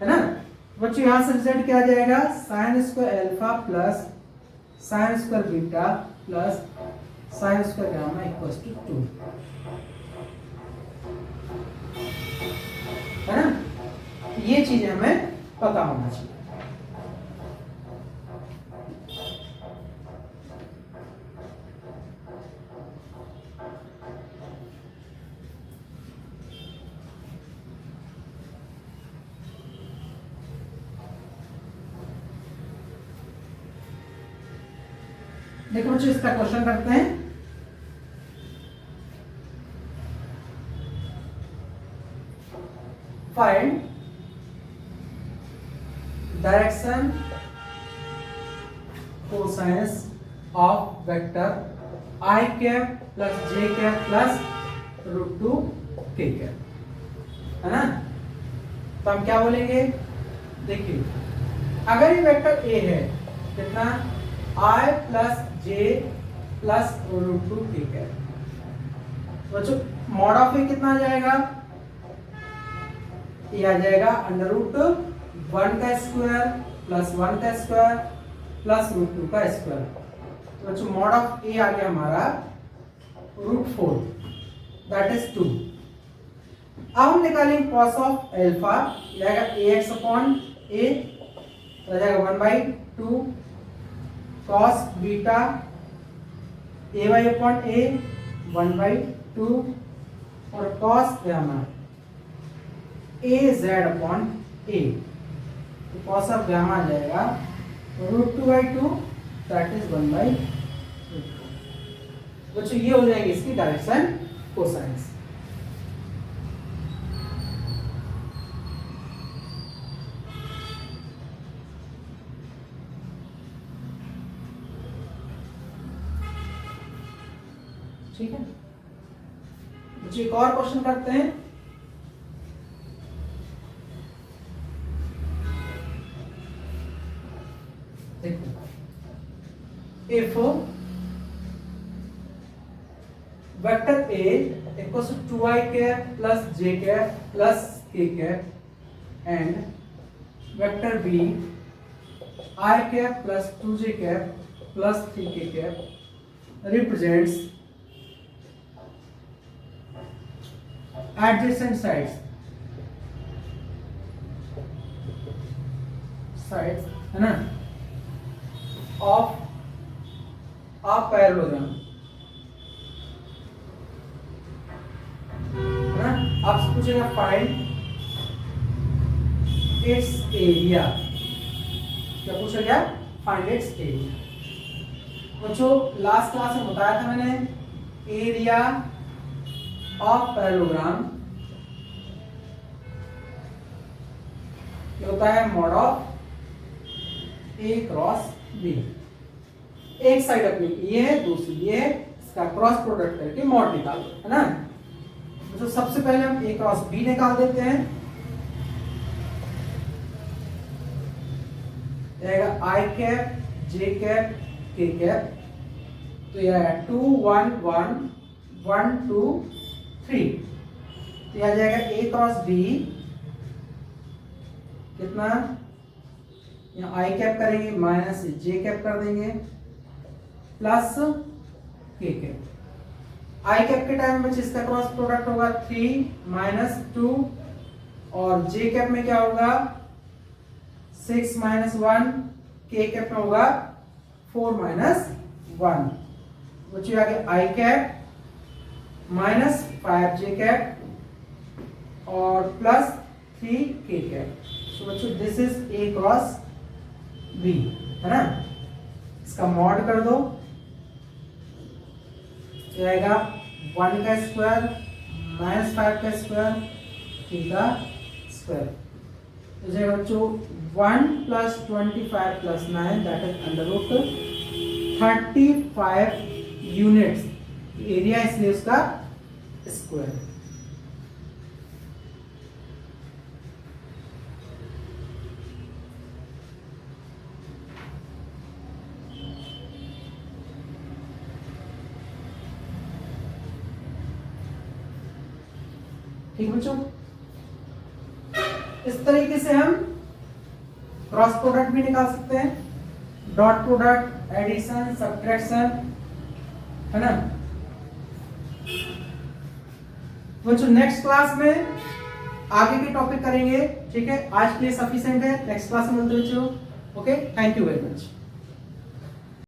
है ना। बच्चों यहां से रिजल्ट क्या आ जाएगा, sin square alpha plus sin square beta plus sin square gamma equals to 2, है ना। ये चीज हमें पता होना चाहिए। देखो बच्चों इसका क्वेश्चन करते हैं। Find direction cosines of vector i cap plus j cap plus √2 k cap, है ना। तो हम क्या बोलेंगे, देखिए अगर ये वेक्टर a है कितना i plus j plus √2 k cap, बच्चों मॉड ऑफ ए कितना आ जाएगा, ये आ जाएगा √1 का स्क्वायर प्लस 1 का स्क्वायर प्लस √2 का स्क्वायर। तो बच्चों मॉड ऑफ ए आ गया हमारा √4 दैट इज 2। अब हम निकालेंगे cos ऑफ एल्फा, ये आएगा ax अपॉन a, तो आ जाएगा 1/2 cos beta ay upon a 1/2 और cos gamma az upon a, तो cos ऑफ गामा आ जाएगा √2/2 दैट इज 1/2। बच्चों ये हो जाएगी इसकी डायरेक्शन कोसाइंस। ठीक है बच्चों, एक और क्वेश्चन करते हैं। देखो if vector A equals to 2i cap plus j cap plus k cap and vector b I cap plus 2j cap plus 3k cap represents adjacent sides है ना of a parallelogram है ना। आपसे पूछेगा find its area, क्या पूछा गया? Find its area. बच्चों लास्ट क्लास में बताया था मैंने एरिया ऑफ पैरेललोग्राम क्या होता है? Mod of A cross B. एक साइड अपनी ये है, दूसरी ये है, इसका क्रॉस प्रोडक्ट करके मॉड निकाल दो, है ना। तो सबसे पहले हम ए क्रॉस बी निकाल देते हैं। आई कैप जे कैप के कैप, तो यह है 2 1 1 1 2 3, तो यह आ जाएगा ए क्रॉस बी कितना, यहाँ आई कैप करेंगे माइनस जे कैप कर देंगे प्लस के कैप। आई कैप के टाइम में इसका क्रॉस प्रोडक्ट होगा 3 माइनस 2 और जे कैप में क्या होगा 6 माइनस 1, के कैप में होगा 4 माइनस 1। बच्चों आगे I cap minus 5 J cap और प्लस 3 के कैप। तो बच्चों this is A cross B, है ना। इसका मॉड कर दो, आएगा 1 का स्क्वायर माइनस 5 का स्क्वायर 3 का स्क्वायर, तो जाएगा बच्चों 1 plus 25 plus 9 that is under root 35 units area, इसलिए उसका स्क्वायर। ठीक बच्चों, इस तरीके से हम क्रॉस प्रोडक्ट भी निकाल सकते हैं, डॉट प्रोडक्ट, एडिशन, सब्ट्रैक्शन, है ना। बच्चों नेक्स्ट क्लास में आगे के टॉपिक करेंगे, ठीक है। आज के लिए सफिशिएंट है, नेक्स्ट क्लास में मिलते हैं बच्चों। Okay, thank you very much.